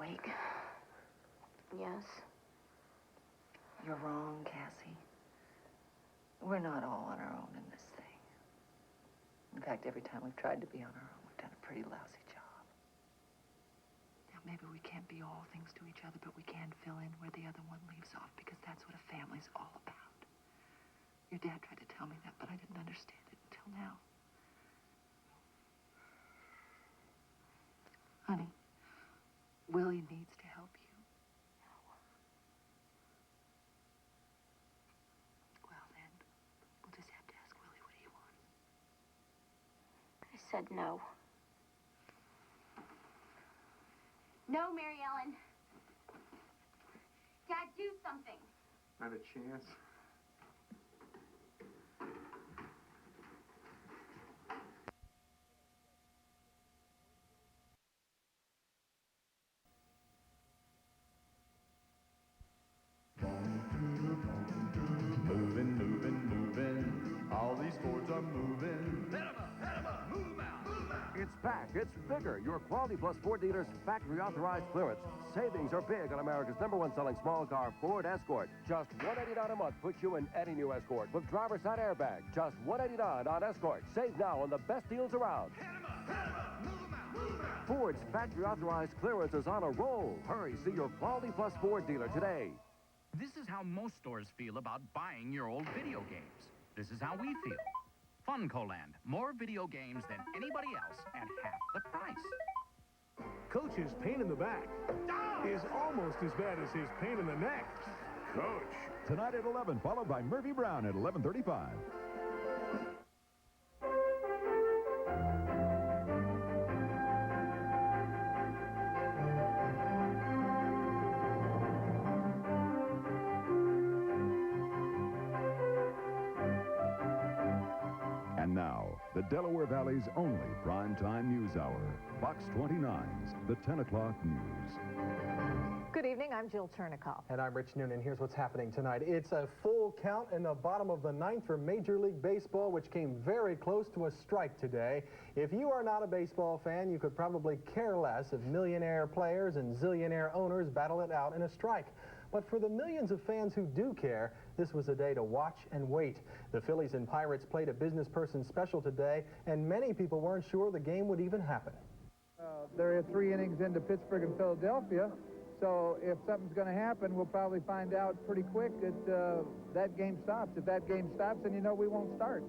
awake. Yes. You're wrong, Cassie. We're not all on our own in this thing. In fact, every time we've tried to be on our own, we've done a pretty lousy job. Now, maybe we can't be all things to each other, but we can fill in where the other one leaves off, because that's what a family's all about. Your dad tried to tell me that, but I didn't understand it until now. Honey, Willie needs to help you. Well, then, we'll just have to ask Willie what he wants. I said no. No, Mary Ellen. Dad, do something. Not a chance. Moving, moving, moving. All these Fords are moving. Move out, move out. It's back. It's bigger. Your Quality Plus Ford dealer's factory-authorized clearance. Savings are big on America's #1 selling small car, Ford Escort. Just $189 a month puts you in any new Escort with driver's side airbag. Just $189 on Escort. Save now on the best deals around. Ford's factory-authorized clearance is on a roll. Hurry, see your Quality Plus Ford dealer today. This is how most stores feel about buying your old video games. This is how we feel. Funcoland, more video games than anybody else at half the price. Coach's pain in the back is almost as bad as his pain in the neck. Coach. Tonight at 11, followed by Murphy Brown at 11:35. And now, the Delaware Valley's only primetime news hour, Fox 29's The 10 o'clock news. Good evening, I'm Jill Chernikoff. And I'm Rich Noonan. Here's what's happening tonight. It's a full count in the bottom of the ninth for Major League Baseball, which came very close to a strike today. If you are not a baseball fan, you could probably care less if millionaire players and zillionaire owners battle it out in a strike. But for the millions of fans who do care, this was a day to watch and wait. The Phillies and Pirates played a business person special today, and many people weren't sure the game would even happen. There are 3 innings into Pittsburgh and Philadelphia, so if something's going to happen, we'll probably find out pretty quick that that game stops. If that game stops, then you know we won't start.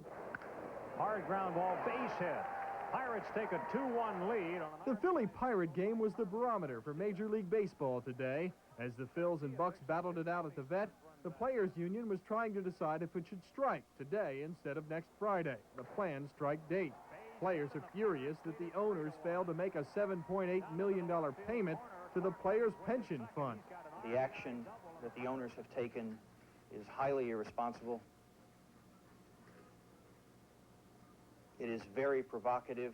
Hard ground ball, base hit. Pirates take a 2-1 lead. The Philly-Pirate game was the barometer for Major League Baseball today. As the Phils and Bucks battled it out at the Vet, the Players Union was trying to decide if it should strike today instead of next Friday, the planned strike date. Players are furious that the owners failed to make a $7.8 million payment to the Players' Pension Fund. The action that the owners have taken is highly irresponsible. It is very provocative,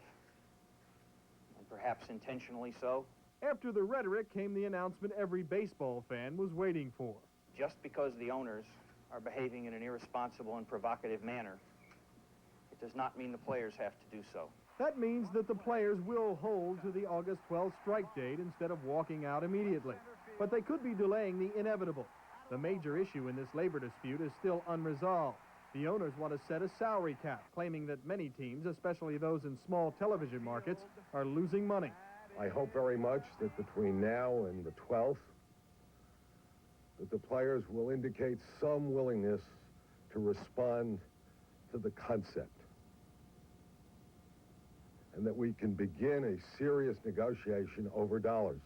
and perhaps intentionally so. After the rhetoric came the announcement every baseball fan was waiting for. Just because the owners are behaving in an irresponsible and provocative manner, it does not mean the players have to do so. That means that the players will hold to the August 12th strike date instead of walking out immediately. But they could be delaying the inevitable. The major issue in this labor dispute is still unresolved. The owners want to set a salary cap, claiming that many teams, especially those in small television markets, are losing money. I hope very much that between now and the 12th, that the players will indicate some willingness to respond to the concept, and that we can begin a serious negotiation over dollars.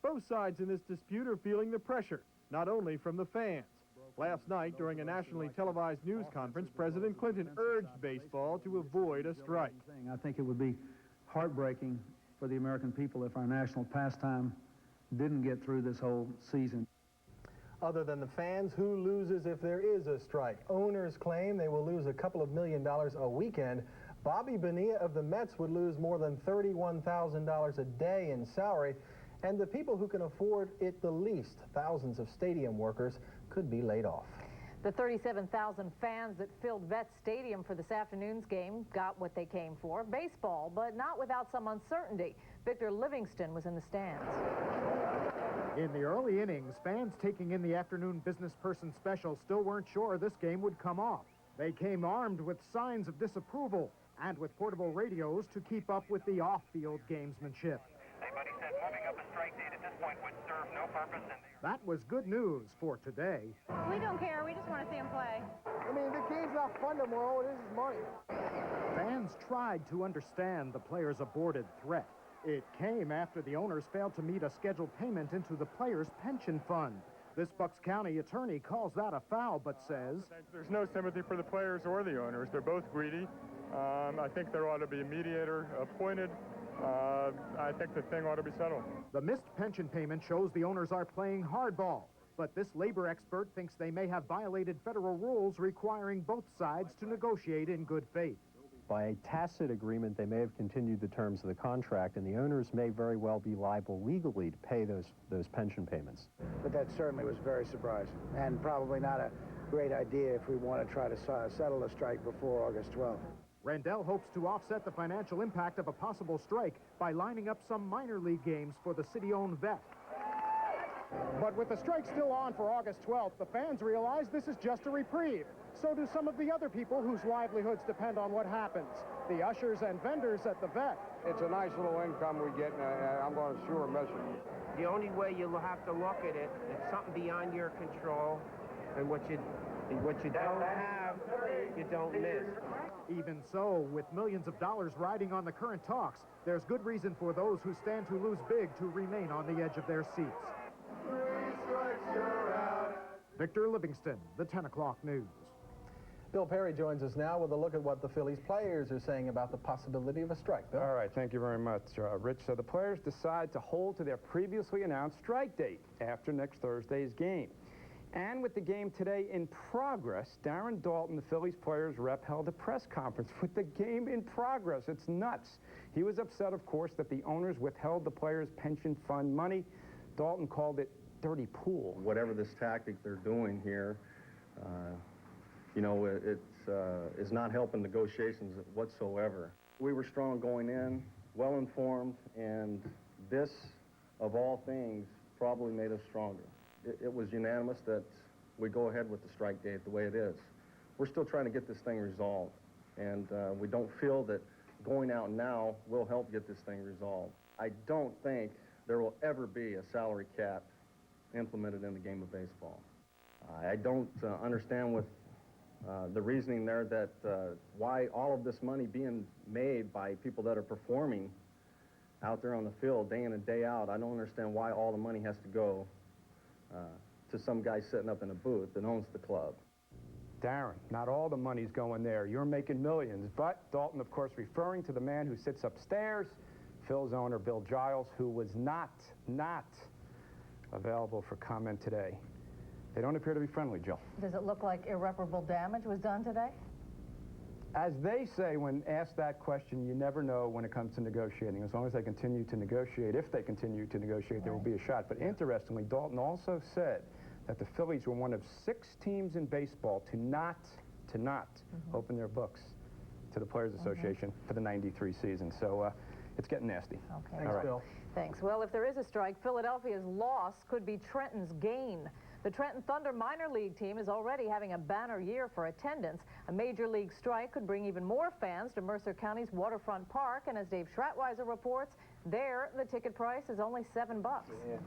Both sides in this dispute are feeling the pressure, not only from the fans. Last night, during a nationally televised news conference, President Clinton urged baseball to avoid a strike. I think it would be heartbreaking for the American people if our national pastime didn't get through this whole season. Other than the fans, who loses if there is a strike? Owners claim they will lose a couple of $1 million a weekend. Bobby Bonilla of the Mets would lose more than $31,000 a day in salary. And the people who can afford it the least, thousands of stadium workers, could be laid off. The 37,000 fans that filled Vet Stadium for this afternoon's game got what they came for, baseball, but not without some uncertainty. Victor Livingston was in the stands. In the early innings, fans taking in the afternoon business person special still weren't sure this game would come off. They came armed with signs of disapproval and with portable radios to keep up with the off-field gamesmanship. Anybody said moving up a strike date at this point would serve no purpose. That was good news for today. We don't care. We just want to see him play. I mean, the game's not fun no more. All it is money. Fans tried to understand the players' aborted threat. It came after the owners failed to meet a scheduled payment into the players' pension fund. This Bucks County attorney calls that a foul, but says there's no sympathy for the players or the owners. They're both greedy. I think there ought to be a mediator appointed. I think the thing ought to be settled. The missed pension payment shows the owners are playing hardball, but this labor expert thinks they may have violated federal rules requiring both sides to negotiate in good faith. By a tacit agreement, they may have continued the terms of the contract, and the owners may very well be liable legally to pay those pension payments. But that certainly was very surprising, and probably not a great idea if we want to try to settle the strike before August 12th. Randell hopes to offset the financial impact of a possible strike by lining up some minor league games for the city-owned Vet. But with the strike still on for August 12th, the fans realize this is just a reprieve. So do some of the other people whose livelihoods depend on what happens. The ushers and vendors at the Vet. It's a nice little income we get, and I'm going to sure miss it. The only way you'll have to look at it, it's something beyond your control, and what you don't have, you don't miss. Even so, with millions of dollars riding on the current talks, there's good reason for those who stand to lose big to remain on the edge of their seats. Victor Livingston, the 10 o'clock news. Bill Perry joins us now with a look at what the Phillies players are saying about the possibility of a strike. Bill? All right, thank you very much, Rich. So the players decide to hold to their previously announced strike date after next Thursday's game. And with the game today in progress, Darren Daulton, the Phillies players' rep, held a press conference with the game in progress. It's nuts. He was upset, of course, that the owners withheld the players' pension fund money. Daulton called it dirty pool. Whatever this tactic they're doing here, you know, it's not helping negotiations whatsoever. We were strong going in, well-informed, and this, of all things, probably made us stronger. It was unanimous that we go ahead with the strike date the way it is. We're still trying to get this thing resolved, and we don't feel that going out now will help get this thing resolved. I don't think there will ever be a salary cap implemented in the game of baseball. I don't understand with the reasoning there that why all of this money being made by people that are performing out there on the field day in and day out. I don't understand why all the money has to go to some guy sitting up in a booth that owns the club. Darren, not all the money's going there. You're making millions. But Daulton, of course, referring to the man who sits upstairs, Phil's owner, Bill Giles, who was not available for comment today. They don't appear to be friendly, Jill. Does it look like irreparable damage was done today? As they say when asked that question, you never know when it comes to negotiating. As long as they continue to negotiate, if they continue to negotiate, there will be a shot. But interestingly, Daulton also said that the Phillies were one of 6 teams in baseball to not open their books to the Players Association for the '93 season. So it's getting nasty. Okay. Thanks, Bill. Thanks. Well, if there is a strike, Philadelphia's loss could be Trenton's gain. The Trenton Thunder minor league team is already having a banner year for attendance. A major league strike could bring even more fans to Mercer County's Waterfront Park, and as Dave Schratweiser reports, there the ticket price is only $7. Yeah.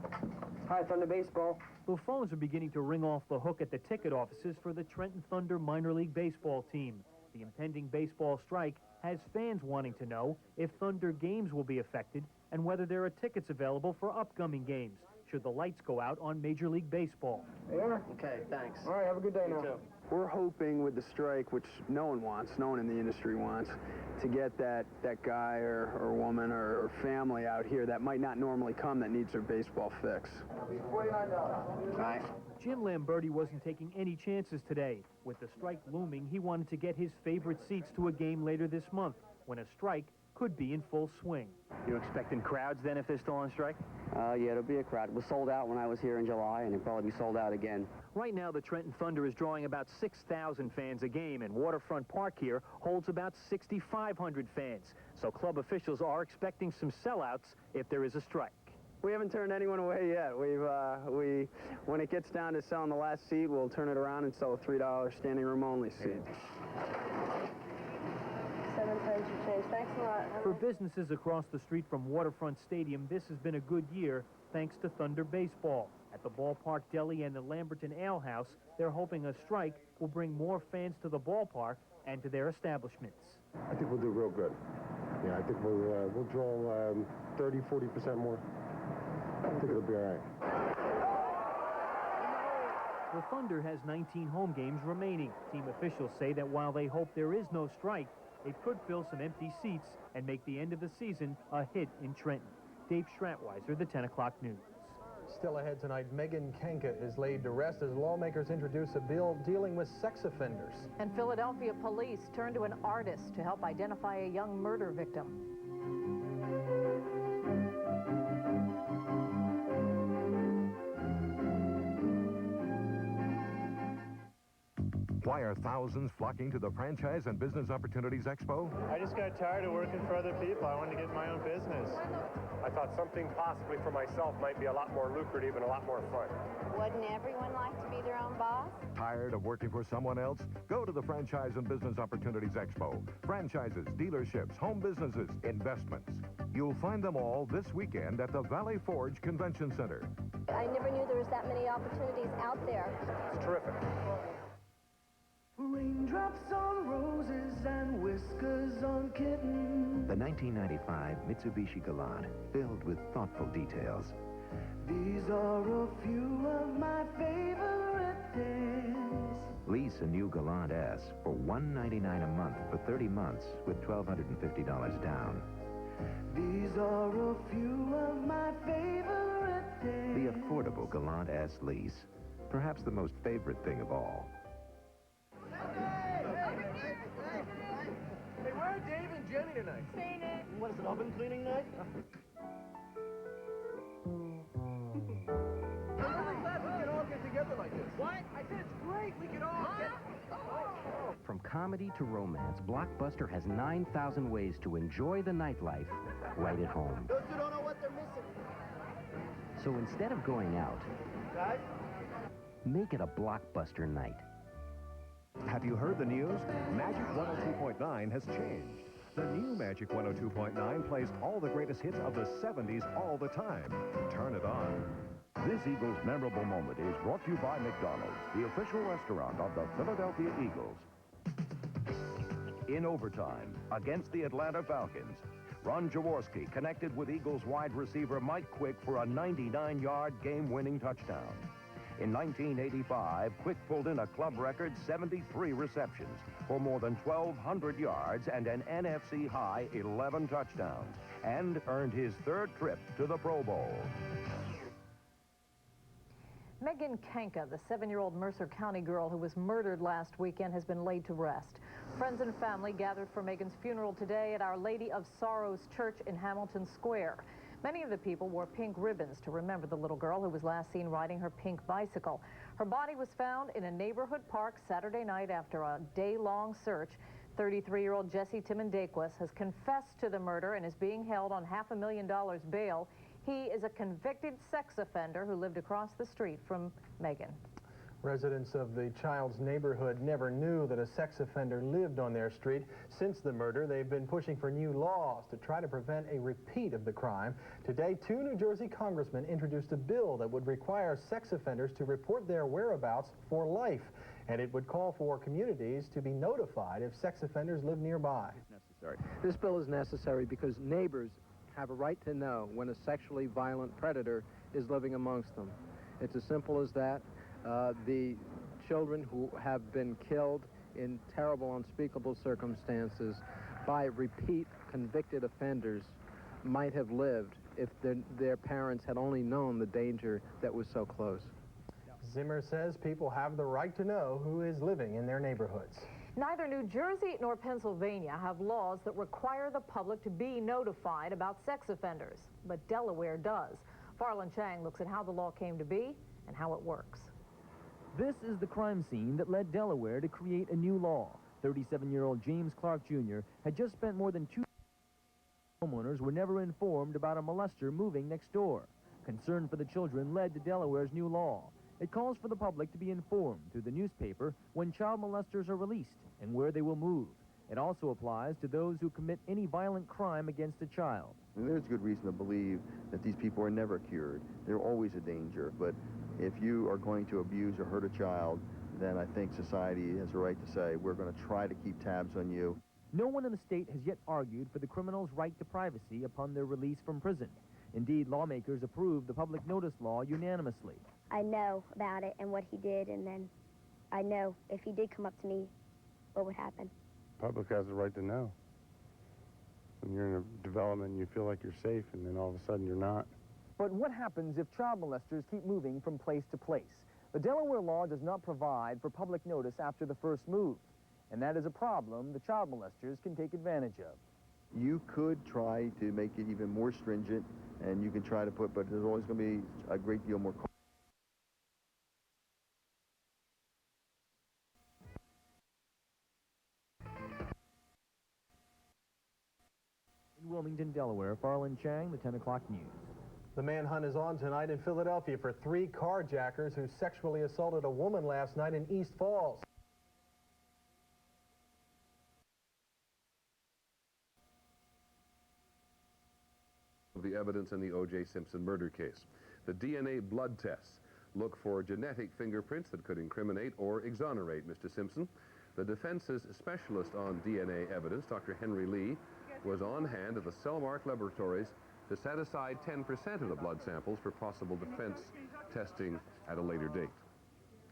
Hi, Thunder Baseball. Well, phones are beginning to ring off the hook at the ticket offices for the Trenton Thunder minor league baseball team. The impending baseball strike has fans wanting to know if Thunder games will be affected and whether there are tickets available for upcoming games should the lights go out on Major League Baseball. They are? Okay, thanks. All right, have a good day now. Too. We're hoping with the strike, which no one wants, no one in the industry wants, to get that guy or woman or family out here that might not normally come that needs their baseball fix. Bye. Jim Lamberti wasn't taking any chances today. With the strike looming, he wanted to get his favorite seats to a game later this month, when a strike could be in full swing. You expecting crowds then if they're still on strike? Yeah, it'll be a crowd. It was sold out when I was here in July, and it'll probably be sold out again. Right now, the Trenton Thunder is drawing about 6,000 fans a game, and Waterfront Park here holds about 6,500 fans. So club officials are expecting some sellouts if there is a strike. We haven't turned anyone away yet. When it gets down to selling the last seat, we'll turn it around and sell a $3 standing room only seat. 7 times your change. Thanks a lot. For businesses across the street from Waterfront Stadium, this has been a good year thanks to Thunder baseball. At the Ballpark Deli and the Lamberton Ale House, they're hoping a strike will bring more fans to the ballpark and to their establishments. I think we'll do real good. Yeah, I think we'll draw 30, 40% more. I think it'll be all right. The Thunder has 19 home games remaining. Team officials say that while they hope there is no strike, it could fill some empty seats and make the end of the season a hit in Trenton. Dave Stratweiser, the 10 o'clock news. Still ahead tonight, Megan Kanka is laid to rest as lawmakers introduce a bill dealing with sex offenders. And Philadelphia police turn to an artist to help identify a young murder victim. Why are thousands flocking to the Franchise and Business Opportunities Expo? I just got tired of working for other people. I wanted to get my own business. I thought something possibly for myself might be a lot more lucrative and a lot more fun. Wouldn't everyone like to be their own boss? Tired of working for someone else? Go to the Franchise and Business Opportunities Expo. Franchises, dealerships, home businesses, investments. You'll find them all this weekend at the Valley Forge Convention Center. I never knew there was that many opportunities out there. It's terrific. Raindrops on roses and whiskers on kittens. The 1995 Mitsubishi Galant, filled with thoughtful details. These are a few of my favorite days. Lease a new Galant S for $199 a month for 30 months with $1,250 down. These are a few of my favorite days. The affordable Galant S lease, perhaps the most favorite thing of all. Hey, where are Dave and Jenny tonight? Seen it. What is it, oven cleaning night? I'm really glad we can all get together like this. What? I said it's great. We can all get... From comedy to romance, Blockbuster has 9,000 ways to enjoy the nightlife right at home. Those who don't know what they're missing. So instead of going out, make it a Blockbuster night. Have you heard the news? Magic 102.9 has changed. The new Magic 102.9 plays all the greatest hits of the 70s all the time. Turn it on. This Eagles memorable moment is brought to you by McDonald's, the official restaurant of the Philadelphia Eagles. In overtime, against the Atlanta Falcons, Ron Jaworski connected with Eagles wide receiver Mike Quick for a 99-yard game-winning touchdown. In 1985, Quick pulled in a club record 73 receptions for more than 1,200 yards and an NFC high 11 touchdowns, and earned his third trip to the Pro Bowl. Megan Kanka, the 7-year-old Mercer County girl who was murdered last weekend, has been laid to rest. Friends and family gathered for Megan's funeral today at Our Lady of Sorrows Church in Hamilton Square. Many of the people wore pink ribbons to remember the little girl who was last seen riding her pink bicycle. Her body was found in a neighborhood park Saturday night after a day-long search. 33-year-old Jesse Timendakis has confessed to the murder and is being held on $500,000 bail. He is a convicted sex offender who lived across the street from Megan. Residents of the child's neighborhood never knew that a sex offender lived on their street. Since the murder, they've been pushing for new laws to try to prevent a repeat of the crime. Today, 2 New Jersey congressmen introduced a bill that would require sex offenders to report their whereabouts for life. And it would call for communities to be notified if sex offenders live nearby. This bill is necessary because neighbors have a right to know when a sexually violent predator is living amongst them. It's as simple as that. The children who have been killed in terrible, unspeakable circumstances by repeat convicted offenders might have lived if their parents had only known the danger that was so close. Zimmer says people have the right to know who is living in their neighborhoods. Neither New Jersey nor Pennsylvania have laws that require the public to be notified about sex offenders, but Delaware does. Farland Chang looks at how the law came to be and how it works. This is the crime scene that led Delaware to create a new law. 37-year-old James Clark Jr. had just spent more than 2 homeowners were never informed about a molester moving next door. Concern for the children led to Delaware's new law. It calls for the public to be informed through the newspaper when child molesters are released and where they will move. It also applies to those who commit any violent crime against a child. And there's good reason to believe that these people are never cured. They're always a danger. But if you are going to abuse or hurt a child, then I think society has a right to say, we're going to try to keep tabs on you. No one in the state has yet argued for the criminal's right to privacy upon their release from prison. Indeed, lawmakers approved the public notice law unanimously. I know about it and what he did, and then I know if he did come up to me, what would happen. Public has the right to know. When you're in a development, you feel like you're safe, and then all of a sudden you're not. But what happens if child molesters keep moving from place to place? The Delaware law does not provide for public notice after the first move, and that is a problem the child molesters can take advantage of. You could try to make it even more stringent, and you can try to put, but there's always going to be a great deal more. In Wilmington, Delaware, Farland Chang, the 10 o'clock news. The manhunt is on tonight in Philadelphia for 3 carjackers who sexually assaulted a woman last night in East Falls. The evidence in the O.J. Simpson murder case. The DNA blood tests look for genetic fingerprints that could incriminate or exonerate Mr. Simpson. The defense's specialist on DNA evidence, Dr. Henry Lee, was on hand at the Cellmark Laboratories to set aside 10% of the blood samples for possible defense testing at a later date.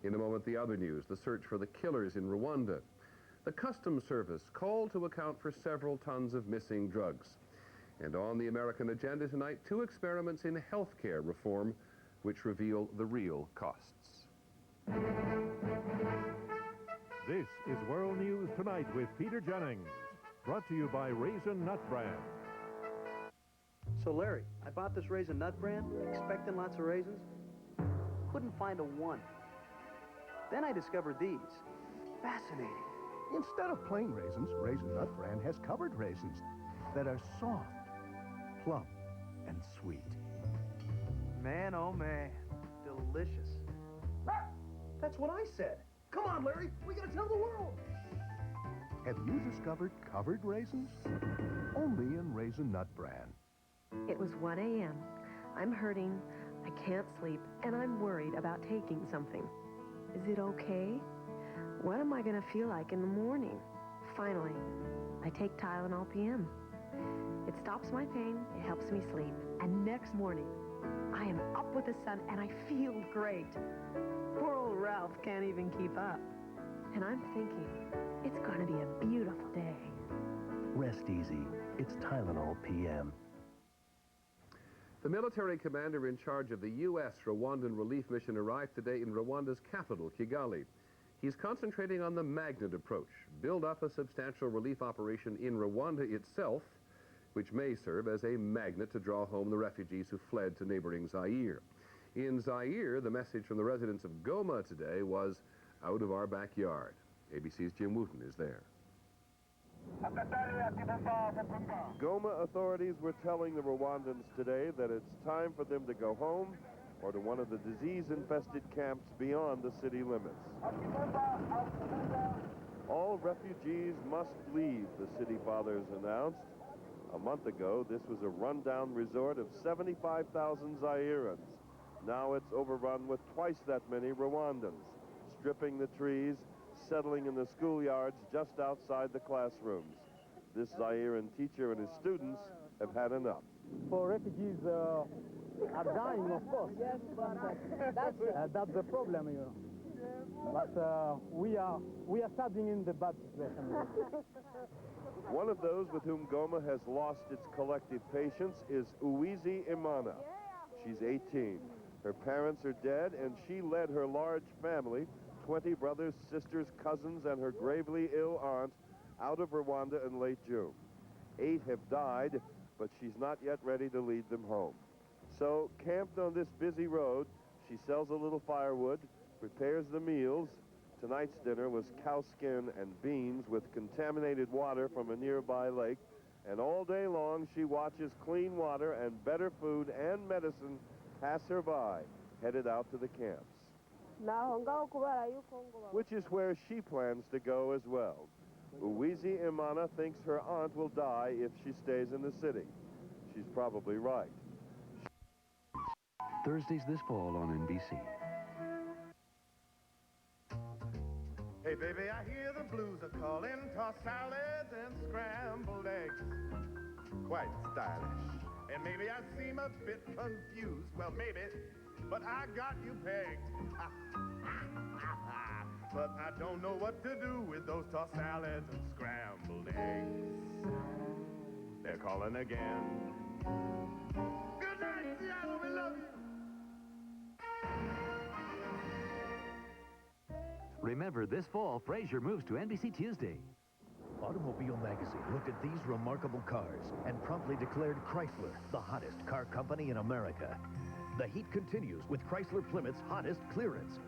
In a moment, the other news, the search for the killers in Rwanda. The Customs Service called to account for several tons of missing drugs. And on the American agenda tonight, 2 experiments in healthcare reform which reveal the real costs. This is World News Tonight with Peter Jennings. Brought to you by Raisin Nut Brand. So, Larry, I bought this Raisin Nut Brand, expecting lots of raisins. Couldn't find a one. Then I discovered these. Fascinating. Instead of plain raisins, Raisin Nut Brand has covered raisins that are soft, plump, and sweet. Man, oh man, delicious. That's what I said. Come on, Larry, we gotta tell the world. Have you discovered covered raisins? Only in Raisin Nut Brand. It was 1 a.m. I'm hurting, I can't sleep, and I'm worried about taking something. Is it okay? What am I going to feel like in the morning? Finally, I take Tylenol PM. It stops my pain, it helps me sleep, and next morning, I am up with the sun and I feel great. Poor old Ralph can't even keep up. And I'm thinking, it's going to be a beautiful day. Rest easy. It's Tylenol PM. The military commander in charge of the U.S. Rwandan relief mission arrived today in Rwanda's capital, Kigali. He's concentrating on the magnet approach, build up a substantial relief operation in Rwanda itself, which may serve as a magnet to draw home the refugees who fled to neighboring Zaire. In Zaire, the message from the residents of Goma today was, out of our backyard. ABC's Jim Wooten is there. Goma authorities were telling the Rwandans today that it's time for them to go home or to one of the disease-infested camps beyond the city limits. All refugees must leave, the city fathers announced. A month ago, this was a rundown resort of 75,000 Zairans. Now it's overrun with twice that many Rwandans, stripping the trees, settling in the schoolyards just outside the classrooms. This Zairan teacher and his students have had enough. For refugees are dying, of course. Yes, that's the problem, you know. But we are starting in the bad situation. One of those with whom Goma has lost its collective patience is Uwizi Imana. She's 18. Her parents are dead, and she led her large family, 20 brothers, sisters, cousins, and her gravely ill aunt out of Rwanda in late June. 8 have died, but she's not yet ready to lead them home. So, camped on this busy road, she sells a little firewood, prepares the meals. Tonight's dinner was cow skin and beans with contaminated water from a nearby lake. And all day long, she watches clean water and better food and medicine pass her by, headed out to the camps. Which is where she plans to go as well. Uwizi Imana thinks her aunt will die if she stays in the city. She's probably right. Thursdays this fall on NBC. Hey, baby, I hear the blues are calling. Toss salads and scrambled eggs. Quite stylish. And maybe I seem a bit confused. Well, maybe, but I got you pegged. But I don't know what to do with those tossed salads and scrambled eggs. They're calling again. Good night, Seattle, we love you. Remember, this fall, Frazier moves to NBC Tuesday. Automobile Magazine looked at these remarkable cars and promptly declared Chrysler the hottest car company in America. The heat continues with Chrysler Plymouth's hottest clearance.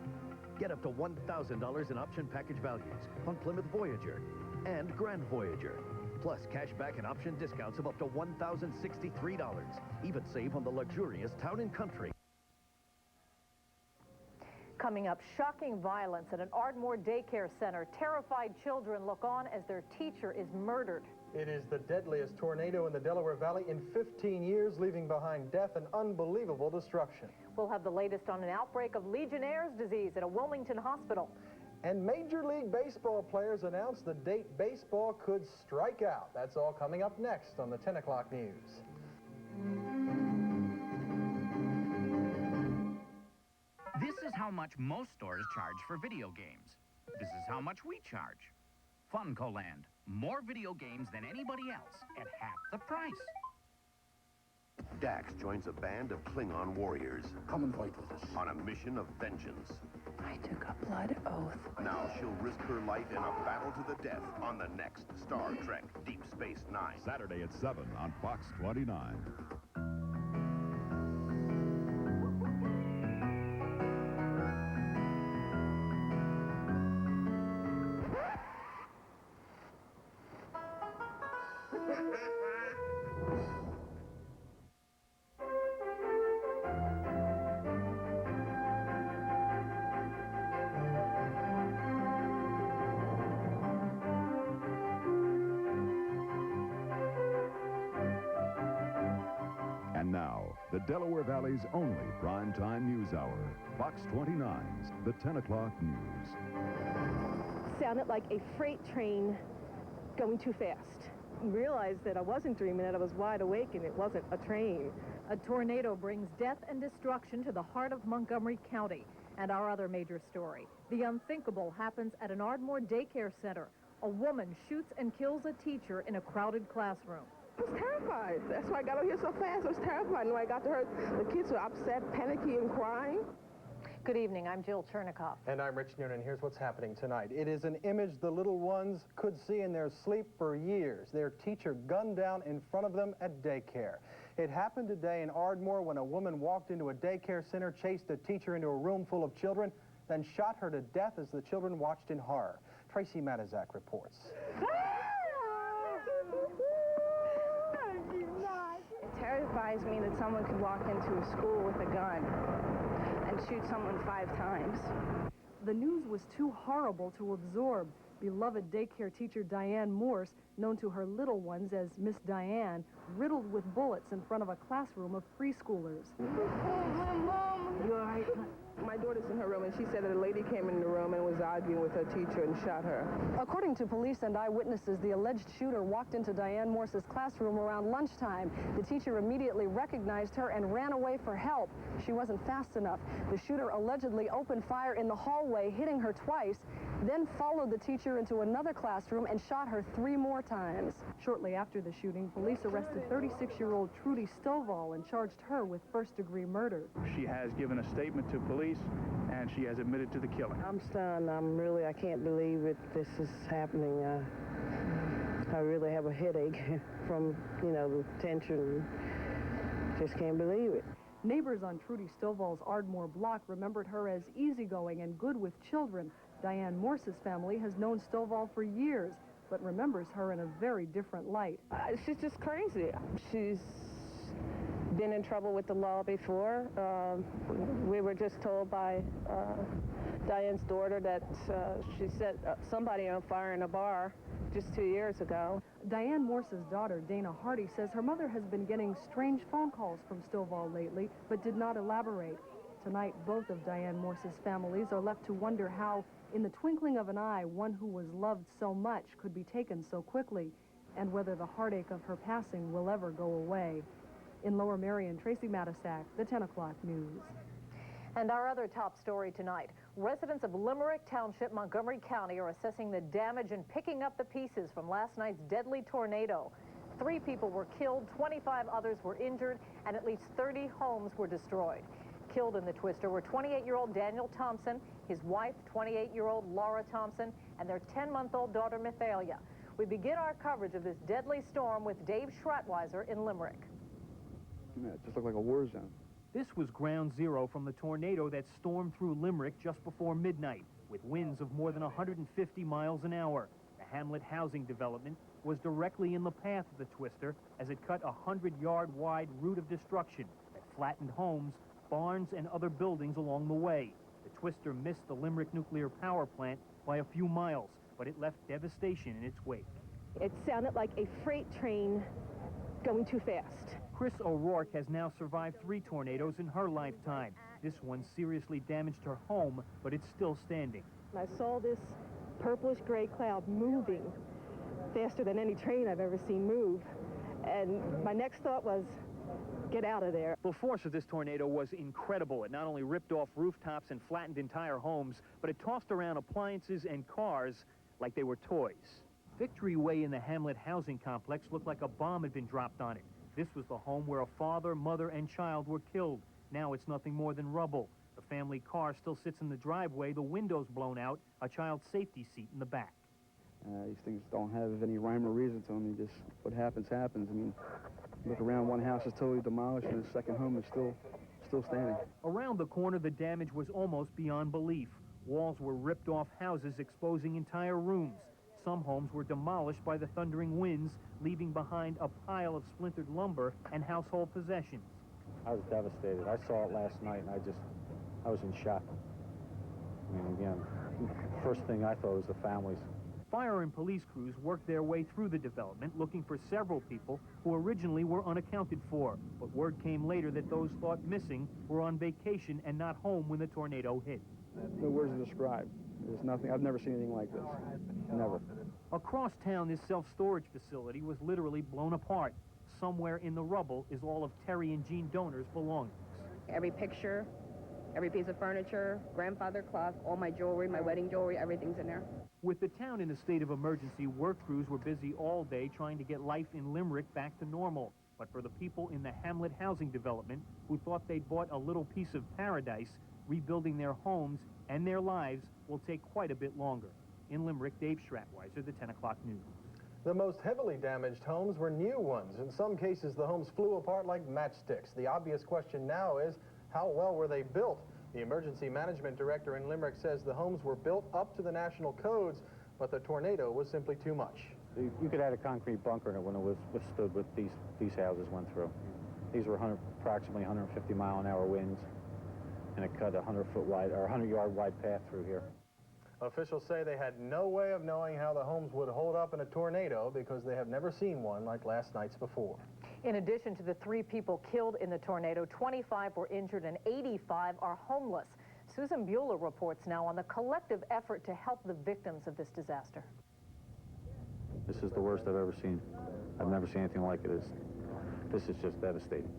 Get up to $1,000 in option package values on Plymouth Voyager and Grand Voyager. Plus cash back and option discounts of up to $1,063. Even save on the luxurious Town & Country. Coming up, shocking violence at an Ardmore daycare center. Terrified children look on as their teacher is murdered. It is the deadliest tornado in the Delaware Valley in 15 years, leaving behind death and unbelievable destruction. We'll have the latest on an outbreak of Legionnaire's disease at a Wilmington hospital. And Major League Baseball players announced the date baseball could strike out. That's all coming up next on the 10 o'clock news. This is how much most stores charge for video games. This is how much we charge. Funcoland. More video games than anybody else at half the price. Dax joins a band of Klingon warriors. Come and fight with us. On a mission of vengeance. I took a blood oath. Now she'll risk her life in a battle to the death on the next Star Trek Deep Space Nine. Saturday at 7 on Fox 29. And now, the Delaware Valley's only primetime news hour, Fox 29's The 10 O'Clock News. Sounded like a freight train going too fast. Realized that I wasn't dreaming, that I was wide awake and it wasn't a train. A tornado brings death and destruction to the heart of Montgomery County. And our other major story. The unthinkable happens at an Ardmore daycare center. A woman shoots and kills a teacher in a crowded classroom. I was terrified. That's why I got over here so fast. I was terrified. And when I got to her, the kids were upset, panicky, and crying. Good evening. I'm Jill Chernikoff. And I'm Rich Noonan. Here's what's happening tonight. It is an image the little ones could see in their sleep for years. Their teacher gunned down in front of them at daycare. It happened today in Ardmore when a woman walked into a daycare center, chased a teacher into a room full of children, then shot her to death as the children watched in horror. Tracy Matizak reports. It terrifies me that someone could walk into a school with a gun and shoot someone 5 times. The news was too horrible to absorb. Beloved daycare teacher Diane Morse, known to her little ones as Miss Diane, riddled with bullets in front of a classroom of preschoolers. Mom, you all right? My daughter's in her room, and she said that a lady came in the room and was arguing with her teacher and shot her. According to police and eyewitnesses, the alleged shooter walked into Diane Morse's classroom around lunchtime. The teacher immediately recognized her and ran away for help. She wasn't fast enough. The shooter allegedly opened fire in the hallway, hitting her twice. then followed the teacher into another classroom and shot her 3 more times. Shortly after the shooting, police arrested 36-year-old Trudy Stovall and charged her with first-degree murder. She has given a statement to police, and she has admitted to the killing. I'm stunned. I can't believe this is happening. I really have a headache from, the tension. Just can't believe it. Neighbors on Trudy Stovall's Ardmore block remembered her as easygoing and good with children. Diane Morse's family has known Stovall for years, but remembers her in a very different light. She's just crazy. She's been in trouble with the law before. We were just told by Diane's daughter that she set somebody on fire in a bar just 2 years ago. Diane Morse's daughter, Dana Hardy, says her mother has been getting strange phone calls from Stovall lately, but did not elaborate. Tonight, both of Diane Morse's families are left to wonder how, in the twinkling of an eye, one who was loved so much could be taken so quickly, and whether the heartache of her passing will ever go away. In Lower Merion, Tracy Matisak, the 10 o'clock news. And our other top story tonight. Residents of Limerick Township, Montgomery County are assessing the damage and picking up the pieces from last night's deadly tornado. 3 people were killed, 25 others were injured, and at least 30 homes were destroyed. Killed in the twister were 28-year-old Daniel Thompson, his wife, 28-year-old Laura Thompson, and their 10-month-old daughter, Mithalia. We begin our coverage of this deadly storm with Dave Schratweiser in Limerick. Yeah, it just looked like a war zone. This was ground zero from the tornado that stormed through Limerick just before midnight, with winds of more than 150 miles an hour. The Hamlet housing development was directly in the path of the twister as it cut a 100-yard wide route of destruction that flattened homes, barns, and other buildings along the way. The twister missed the Limerick nuclear power plant by a few miles, but it left devastation in its wake. It sounded like a freight train going too fast. Chris O'Rourke has now survived 3 tornadoes in her lifetime. This one seriously damaged her home, but it's still standing. I saw this purplish gray cloud moving faster than any train I've ever seen move. And my next thought was, get out of there. The force of this tornado was incredible. It not only ripped off rooftops and flattened entire homes, but it tossed around appliances and cars like they were toys. Victory Way in the Hamlet housing complex looked like a bomb had been dropped on it. This was the home where a father, mother, and child were killed. Now it's nothing more than rubble. The family car still sits in the driveway, the windows blown out, a child's safety seat in the back. These things don't have any rhyme or reason to them. Just what happens, happens. I mean, look around, one house is totally demolished and the second home is still standing. Around the corner, the damage was almost beyond belief. Walls were ripped off houses, exposing entire rooms. Some homes were demolished by the thundering winds, leaving behind a pile of splintered lumber and household possessions. I was devastated. I saw it last night, and I was in shock. I mean, again, first thing I thought was the families. Fire and police crews worked their way through the development, looking for several people who originally were unaccounted for. But word came later that those thought missing were on vacation and not home when the tornado hit. No words to describe. There's nothing. I've never seen anything like this. Never. Across town, this self-storage facility was literally blown apart. Somewhere in the rubble is all of Terry and Jean Donner's belongings. Every picture, every piece of furniture, grandfather clock, all my jewelry, my wedding jewelry, everything's in there. With the town in a state of emergency, work crews were busy all day trying to get life in Limerick back to normal. But for the people in the Hamlet housing development who thought they'd bought a little piece of paradise, rebuilding their homes and their lives will take quite a bit longer. In Limerick, Dave Schratweiser, the 10 o'clock news. The most heavily damaged homes were new ones. In some cases, the homes flew apart like matchsticks. The obvious question now is, how well were they built? The emergency management director in Limerick says the homes were built up to the national codes, but the tornado was simply too much. You could add a concrete bunker in it when it was withstood what these houses went through. These were approximately 150-mile-an-hour winds, and it cut a 100-yard wide path through here. Officials say they had no way of knowing how the homes would hold up in a tornado because they have never seen one like last night's before. In addition to the 3 people killed in the tornado, 25 were injured and 85 are homeless. Susan Bueller reports now on the collective effort to help the victims of this disaster. This is the worst I've ever seen. I've never seen anything like it. This is just devastating.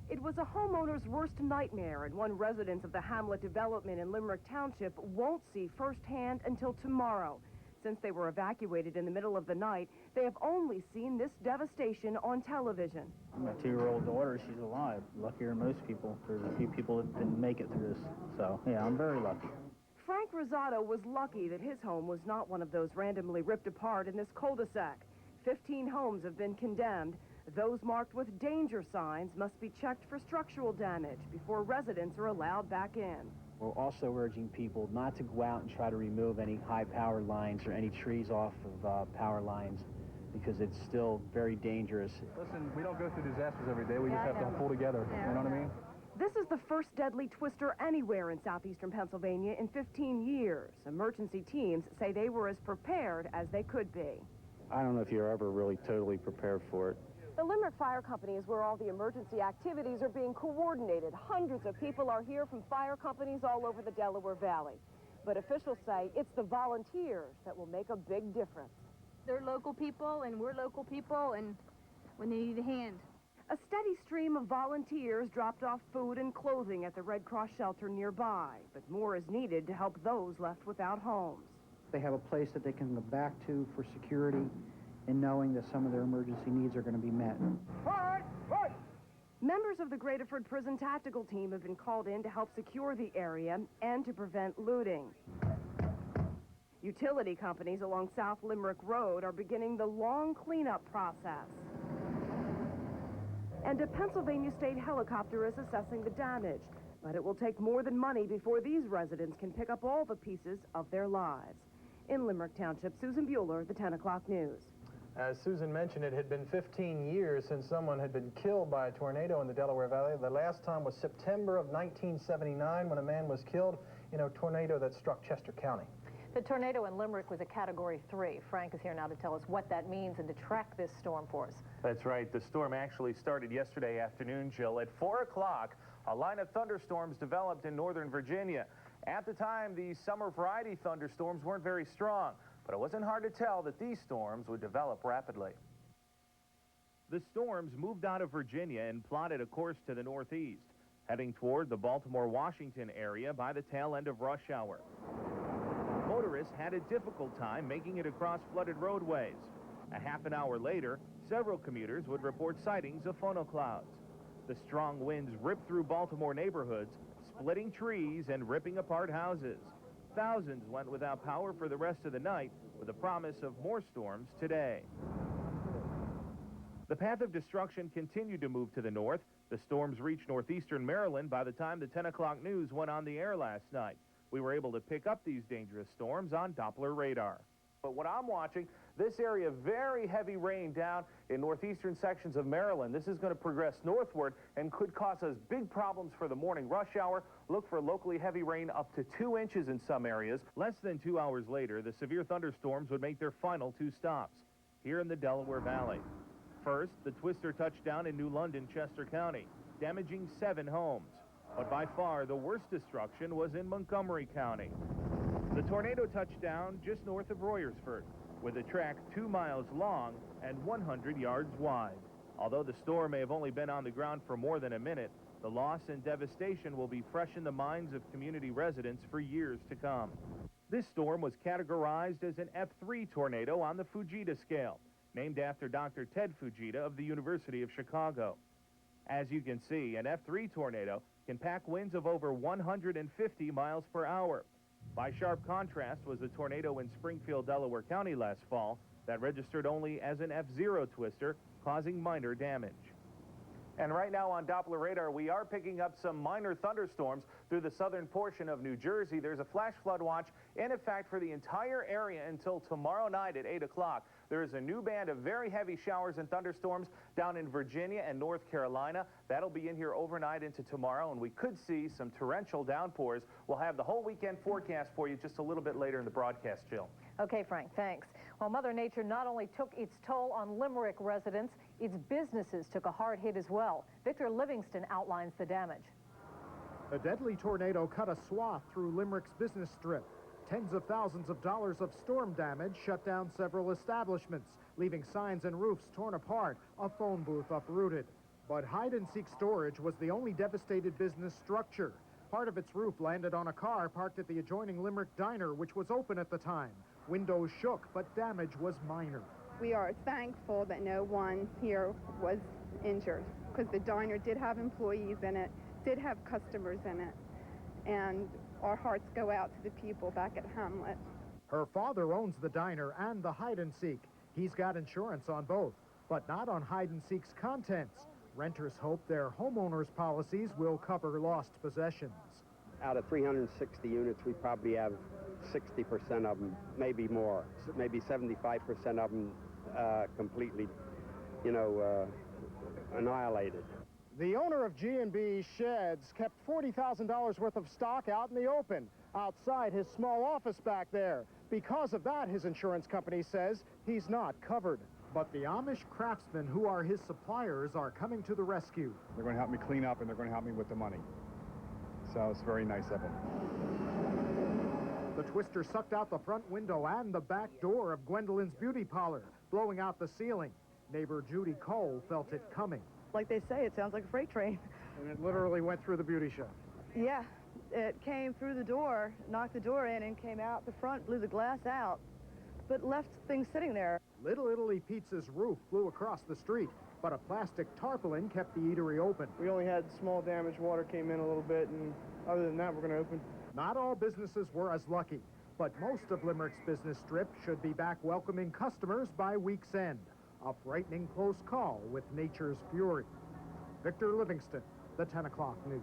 It was a homeowner's worst nightmare, and one resident of the Hamlet development in Limerick Township won't see firsthand until tomorrow. Since they were evacuated in the middle of the night, they have only seen this devastation on television. My 2-year-old daughter, she's alive. Luckier than most people. There's a few people that didn't make it through this. So, yeah, I'm very lucky. Frank Rosado was lucky that his home was not one of those randomly ripped apart in this cul-de-sac. 15 homes have been condemned. Those marked with danger signs must be checked for structural damage before residents are allowed back in. We're also urging people not to go out and try to remove any high power lines or any trees off of power lines, because it's still very dangerous. Listen, we don't go through disasters every day. We just have to pull together. You know what I mean? This is the first deadly twister anywhere in southeastern Pennsylvania in 15 years. Emergency teams say they were as prepared as they could be. I don't know if you're ever really totally prepared for it. The Limerick Fire Company is where all the emergency activities are being coordinated. Hundreds of people are here from fire companies all over the Delaware Valley. But officials say it's the volunteers that will make a big difference. They're local people, and we're local people, and when they need a hand. A steady stream of volunteers dropped off food and clothing at the Red Cross shelter nearby, but more is needed to help those left without homes. They have a place that they can go back to for security, and knowing that some of their emergency needs are going to be met. Members of the Greaterford Prison Tactical Team have been called in to help secure the area and to prevent looting. Utility companies along South Limerick Road are beginning the long cleanup process. And a Pennsylvania state helicopter is assessing the damage, but it will take more than money before these residents can pick up all the pieces of their lives. In Limerick Township, Susan Bueller, the 10 o'clock news. As Susan mentioned, it had been 15 years since someone had been killed by a tornado in the Delaware Valley. The last time was September of 1979 when a man was killed in a tornado that struck Chester County. The tornado in Limerick was a Category 3. Frank is here now to tell us what that means and to track this storm for us. That's right. The storm actually started yesterday afternoon, Jill. At 4 o'clock, a line of thunderstorms developed in northern Virginia. At the time, these summer variety thunderstorms weren't very strong, but it wasn't hard to tell that these storms would develop rapidly. The storms moved out of Virginia and plotted a course to the northeast, heading toward the Baltimore-Washington area by the tail end of rush hour. Motorists had a difficult time making it across flooded roadways. A half an hour later, several commuters would report sightings of funnel clouds. The strong winds ripped through Baltimore neighborhoods, splitting trees and ripping apart houses. Thousands went without power for the rest of the night, with a promise of more storms today. The path of destruction continued to move to the north. The storms reached northeastern Maryland by the time the 10 o'clock news went on the air last night. We were able to pick up these dangerous storms on Doppler radar. But what I'm watching, this area, very heavy rain down in northeastern sections of Maryland. This is going to progress northward and could cause us big problems for the morning rush hour. Look for locally heavy rain up to 2 inches in some areas. Less than 2 hours later, the severe thunderstorms would make their final 2 stops here in the Delaware Valley. First, the twister touched down in New London, Chester County, damaging 7 homes. But by far, the worst destruction was in Montgomery County. The tornado touched down just north of Royersford, with a track 2 miles long and 100 yards wide. Although the storm may have only been on the ground for more than a minute, the loss and devastation will be fresh in the minds of community residents for years to come. This storm was categorized as an F3 tornado on the Fujita scale, named after Dr. Ted Fujita of the University of Chicago. As you can see, an F3 tornado can pack winds of over 150 miles per hour. By sharp contrast was the tornado in Springfield, Delaware County last fall that registered only as an F0 twister, causing minor damage. And right now on Doppler radar, we are picking up some minor thunderstorms through the southern portion of New Jersey. There's a flash flood watch in effect for the entire area until tomorrow night at 8 o'clock. There is a new band of very heavy showers and thunderstorms down in Virginia and North Carolina. That'll be in here overnight into tomorrow, and we could see some torrential downpours. We'll have the whole weekend forecast for you just a little bit later in the broadcast, Jill. Okay, Frank, thanks. Well, Mother Nature not only took its toll on Limerick residents, its businesses took a hard hit as well. Victor Livingston outlines the damage. A deadly tornado cut a swath through Limerick's business strip. Tens of thousands of dollars of storm damage shut down several establishments, leaving signs and roofs torn apart, a phone booth uprooted. But hide-and-seek storage was the only devastated business structure. Part of its roof landed on a car parked at the adjoining Limerick Diner, which was open at the time. Windows shook, but damage was minor. We are thankful that no one here was injured, because the diner did have employees in it, did have customers in it, and our hearts go out to the people back at Hamlet. Her father owns the diner and the hide-and-seek. He's got insurance on both, but not on hide-and-seek's contents. Renters hope their homeowners' policies will cover lost possessions. Out of 360 units, we probably have 60% of them, maybe more, maybe 75% of them completely, annihilated. The owner of G&B Sheds kept $40,000 worth of stock out in the open, outside his small office back there. Because of that, his insurance company says he's not covered. But the Amish craftsmen who are his suppliers are coming to the rescue. They're going to help me clean up, and they're going to help me with the money. So it's very nice of them. The twister sucked out the front window and the back door of Gwendolyn's beauty parlor, blowing out the ceiling. Neighbor Judy Cole felt it coming. Like they say, it sounds like a freight train. And it literally went through the beauty shop. Yeah, it came through the door, knocked the door in, and came out the front, blew the glass out, but left things sitting there. Little Italy Pizza's roof flew across the street, but a plastic tarpaulin kept the eatery open. We only had small damage. Water came in a little bit, and other than that, we're going to open. Not all businesses were as lucky, but most of Limerick's business strip should be back welcoming customers by week's end. A frightening close call with nature's fury. Victor Livingston, the 10 o'clock news.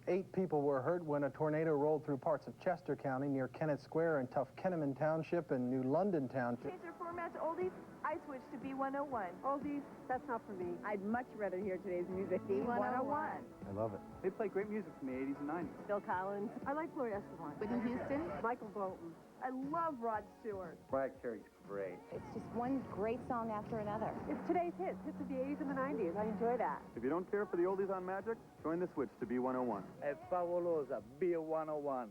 8 people were hurt when a tornado rolled through parts of Chester County near Kennett Square and Tough Kenneman Township and New London Township. Change their format to oldies. I switched to B101. Oldies, that's not for me. I'd much rather hear today's music. B101. I love it. They play great music from the 80s and 90s. Phil Collins. I like Gloria Estefan. Whitney Houston. Michael Bolton. I love Rod Stewart. Brad Carey's great. It's just one great song after another. It's today's hits of the 80s and the 90s. I enjoy that. If you don't care for the oldies on Magic, join the switch to B101. Es fabulosa, B101.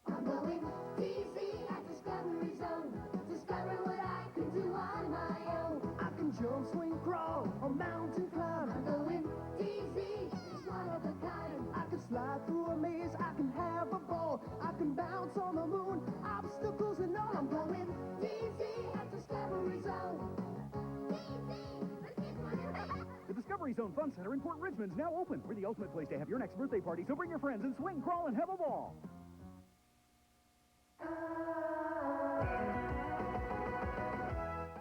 I'm going easy at Discovery Zone. Discover what I can do on my own. I can jump, swing, crawl, or mountain climb. I'm going easy, it's one of a kind. I can slide through a maze, I can have a ball. I can bounce on the moon, obstacles and all. I'm going easy at Discovery Zone. The Discovery Zone Fun Center in Port Richmond is now open. We're the ultimate place to have your next birthday party, so bring your friends and swing, crawl, and have a ball.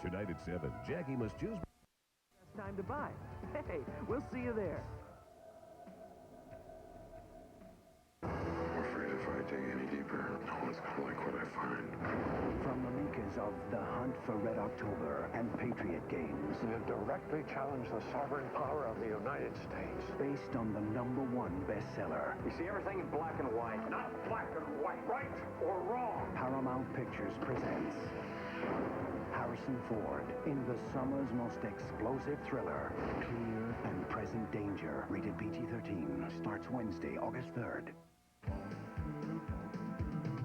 Tonight at 7, Jackie must choose. It's time to buy. Hey, we'll see you there. I'm afraid if I dig any deeper, no one's gonna like what I find. From the makers of The Hunt for Red October and Patriot Games. They have directly challenged the sovereign power of the United States. Based on the #1 bestseller. You see everything in black and white. Not black and white, right or wrong. Paramount Pictures presents Harrison Ford in the summer's most explosive thriller, Clear and Present Danger. Rated PG-13. Starts Wednesday, August 3rd.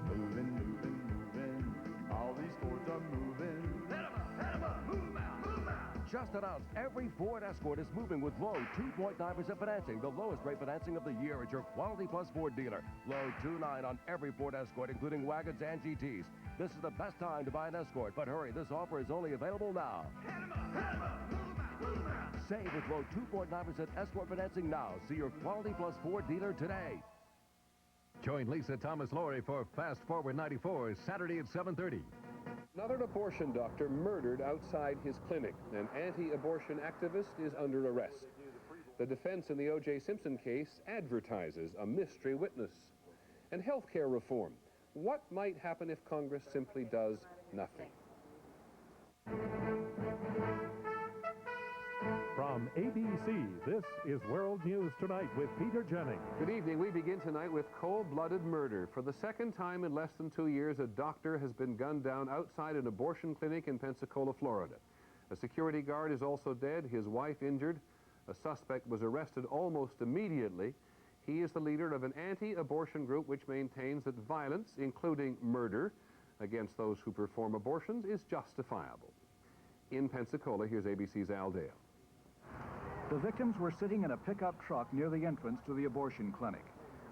Moving, moving, moving. All these Fords are moving. Just announced, every Ford Escort is moving with low 2.9% financing, the lowest rate financing of the year at your Quality Plus Ford dealer. Low 2.9 on every Ford Escort, including wagons and GTs. This is the best time to buy an Escort, but hurry, this offer is only available now. Save with low 2.9% Escort financing now. See your Quality Plus Ford dealer today. Join Lisa Thomas-Laurie for Fast Forward 94, Saturday at 7:30. Another abortion doctor murdered outside his clinic. An anti-abortion activist is under arrest. The defense in the O.J. Simpson case advertises a mystery witness. And healthcare reform. What might happen if Congress simply does nothing? From ABC, this is World News Tonight with Peter Jennings. Good evening. We begin tonight with cold-blooded murder. For the second time in less than 2 years, a doctor has been gunned down outside an abortion clinic in Pensacola, Florida. A security guard is also dead, his wife injured. A suspect was arrested almost immediately. He is the leader of an anti-abortion group which maintains that violence, including murder, against those who perform abortions is justifiable. In Pensacola, here's ABC's Al Dale. The victims were sitting in a pickup truck near the entrance to the abortion clinic.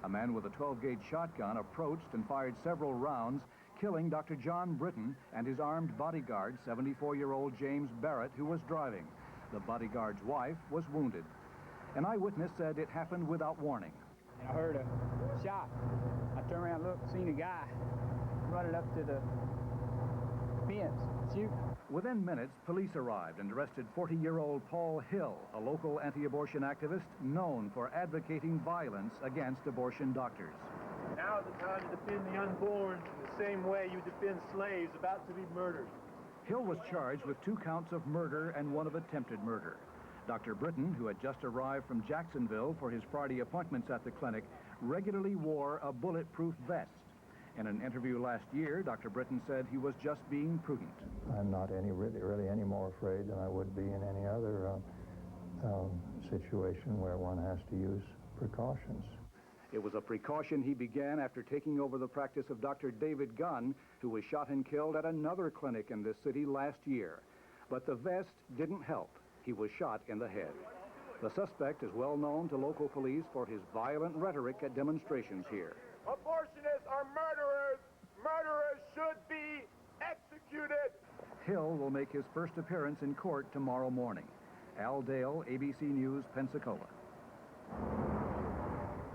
A man with a 12-gauge shotgun approached and fired several rounds, killing Dr. John Britton and his armed bodyguard, 74-year-old James Barrett, who was driving. The bodyguard's wife was wounded. An eyewitness said it happened without warning. I heard a shot. I turned around, looked, seen a guy running up to the fence, shoot. Within minutes, police arrived and arrested 40-year-old Paul Hill, a local anti-abortion activist known for advocating violence against abortion doctors. Now is the time to defend the unborn in the same way you defend slaves about to be murdered. Hill was charged with 2 counts of murder and 1 of attempted murder. Dr. Britton, who had just arrived from Jacksonville for his Friday appointments at the clinic, regularly wore a bulletproof vest. In an interview last year, Dr. Britton said he was just being prudent. I'm not really any more afraid than I would be in any other situation where one has to use precautions. It was a precaution he began after taking over the practice of Dr. David Gunn, who was shot and killed at another clinic in this city last year. But the vest didn't help. He was shot in the head. The suspect is well known to local police for his violent rhetoric at demonstrations here. Abortionists are murderers. Murderers should be executed. Hill will make his first appearance in court tomorrow morning. Al Dale, ABC News, Pensacola.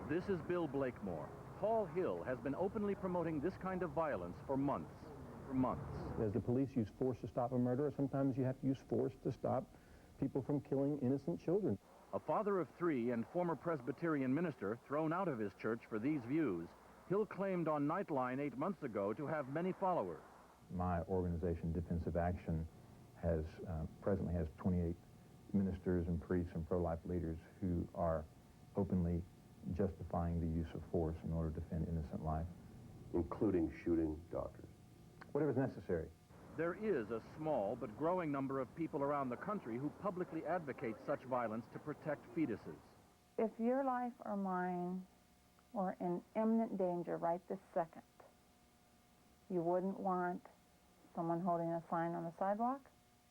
This is Bill Blakemore. Paul Hill has been openly promoting this kind of violence for months. As the police use force to stop a murderer, sometimes you have to use force to stop people from killing innocent children. A father of 3 and former Presbyterian minister thrown out of his church for these views, Hill claimed on Nightline 8 months ago to have many followers. My organization, Defensive Action, presently has 28 ministers and priests and pro-life leaders who are openly justifying the use of force in order to defend innocent life. Including shooting doctors. Whatever's necessary. There is a small but growing number of people around the country who publicly advocate such violence to protect fetuses. If your life or mine were in imminent danger right this second, you wouldn't want someone holding a sign on the sidewalk?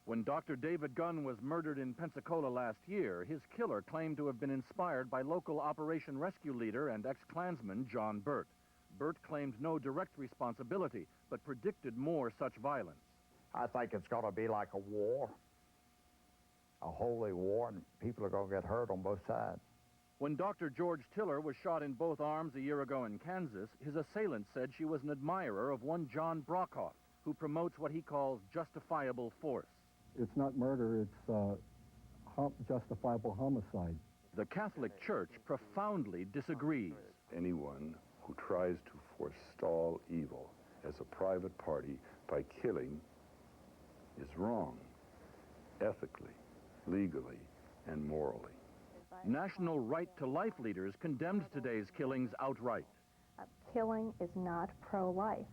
When Dr. David Gunn was murdered in Pensacola last year, his killer claimed to have been inspired by local Operation Rescue leader and ex-Klansman John Burt. Burt claimed no direct responsibility, but predicted more such violence. I think it's going to be like a war, a holy war, and people are going to get hurt on both sides. When Dr. George Tiller was shot in both arms a year ago in Kansas, his assailant said she was an admirer of one John Brockhoff, who promotes what he calls justifiable force. It's not murder, it's justifiable homicide. The Catholic Church profoundly disagrees. Anyone who tries to forestall evil as a private party by killing is wrong, ethically, legally, and morally. National Right to Life leaders condemned today's killings outright. Killing is not pro-life.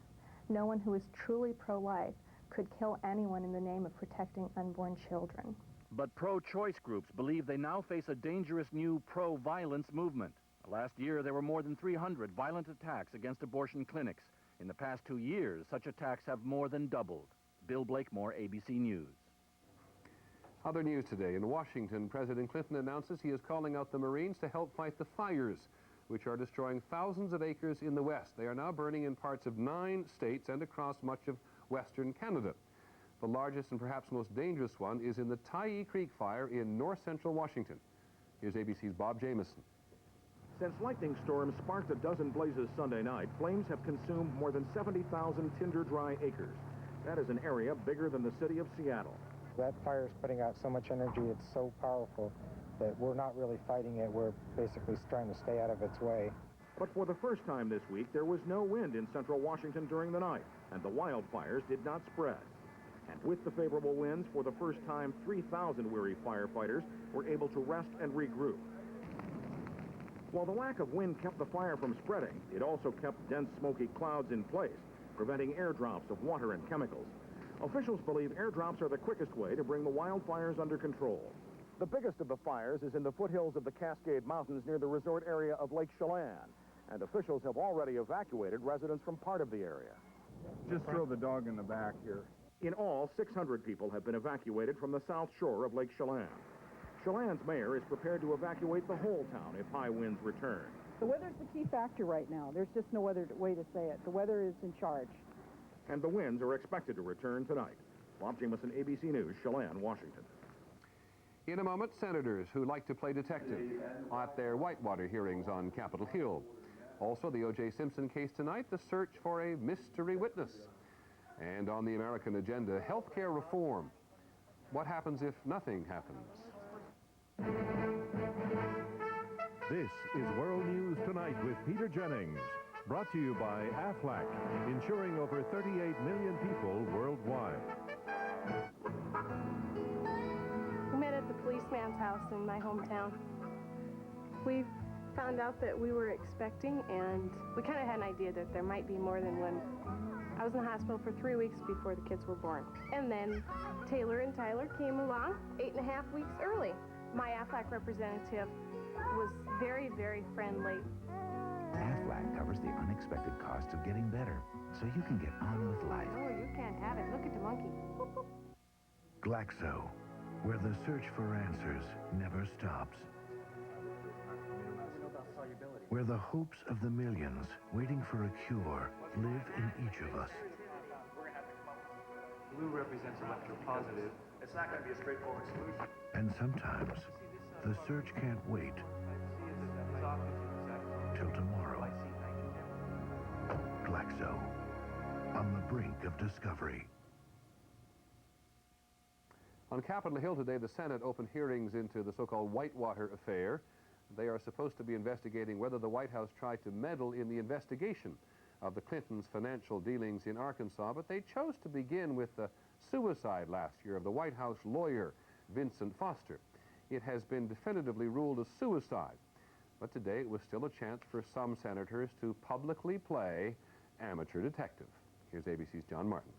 No one who is truly pro-life could kill anyone in the name of protecting unborn children. But pro-choice groups believe they now face a dangerous new pro-violence movement. Last year, there were more than 300 violent attacks against abortion clinics. In the past 2 years, such attacks have more than doubled. Bill Blakemore, ABC News. Other news today. In Washington, President Clinton announces he is calling out the Marines to help fight the fires, which are destroying thousands of acres in the West. They are now burning in parts of 9 states and across much of Western Canada. The largest and perhaps most dangerous one is in the Tyee Creek fire in north-central Washington. Here's ABC's Bob Jamieson. Since lightning storms sparked a dozen blazes Sunday night, flames have consumed more than 70,000 tinder-dry acres. That is an area bigger than the city of Seattle. That fire is putting out so much energy, it's so powerful that we're not really fighting it. We're basically trying to stay out of its way. But for the first time this week, there was no wind in central Washington during the night, and the wildfires did not spread. And with the favorable winds, for the first time, 3,000 weary firefighters were able to rest and regroup. While the lack of wind kept the fire from spreading, it also kept dense smoky clouds in place, preventing airdrops of water and chemicals. Officials believe airdrops are the quickest way to bring the wildfires under control. The biggest of the fires is in the foothills of the Cascade Mountains near the resort area of Lake Chelan, and officials have already evacuated residents from part of the area. Just throw the dog in the back here. In all, 600 people have been evacuated from the south shore of Lake Chelan. Chelan's mayor is prepared to evacuate the whole town if high winds return. The weather's the key factor right now. There's just no other way to say it. The weather is in charge. And the winds are expected to return tonight. Bob Jameson, ABC News, Chelan, Washington. In a moment, senators who like to play detective at their Whitewater hearings on Capitol Hill. Also, the O.J. Simpson case tonight, the search for a mystery witness. And on the American agenda, health care reform. What happens if nothing happens? This is World News Tonight with Peter Jennings. Brought to you by Aflac, insuring over 38 million people worldwide. We met at the policeman's house in my hometown. We found out that we were expecting, and we kind of had an idea that there might be more than one. I was in the hospital for 3 weeks before the kids were born. And then Taylor and Tyler came along 8.5 weeks early. My Aflac representative was very, very friendly. Aflac covers the unexpected cost of getting better, so you can get on with life. Oh, you can't have it. Look at the monkey. Glaxo, where the search for answers never stops. Where the hopes of the millions waiting for a cure live in each of us. Blue represents electropositive. It's not going to be a straightforward solution. And sometimes the search can't wait till tomorrow. Glaxo, on the brink of discovery. On Capitol Hill today, the Senate opened hearings into the so-called Whitewater affair. They are supposed to be investigating whether the White House tried to meddle in the investigation of the Clintons' financial dealings in Arkansas, but they chose to begin with the suicide last year of the White House lawyer, Vincent Foster. It has been definitively ruled a suicide, but today it was still a chance for some senators to publicly play amateur detective. Here's ABC's John Martin.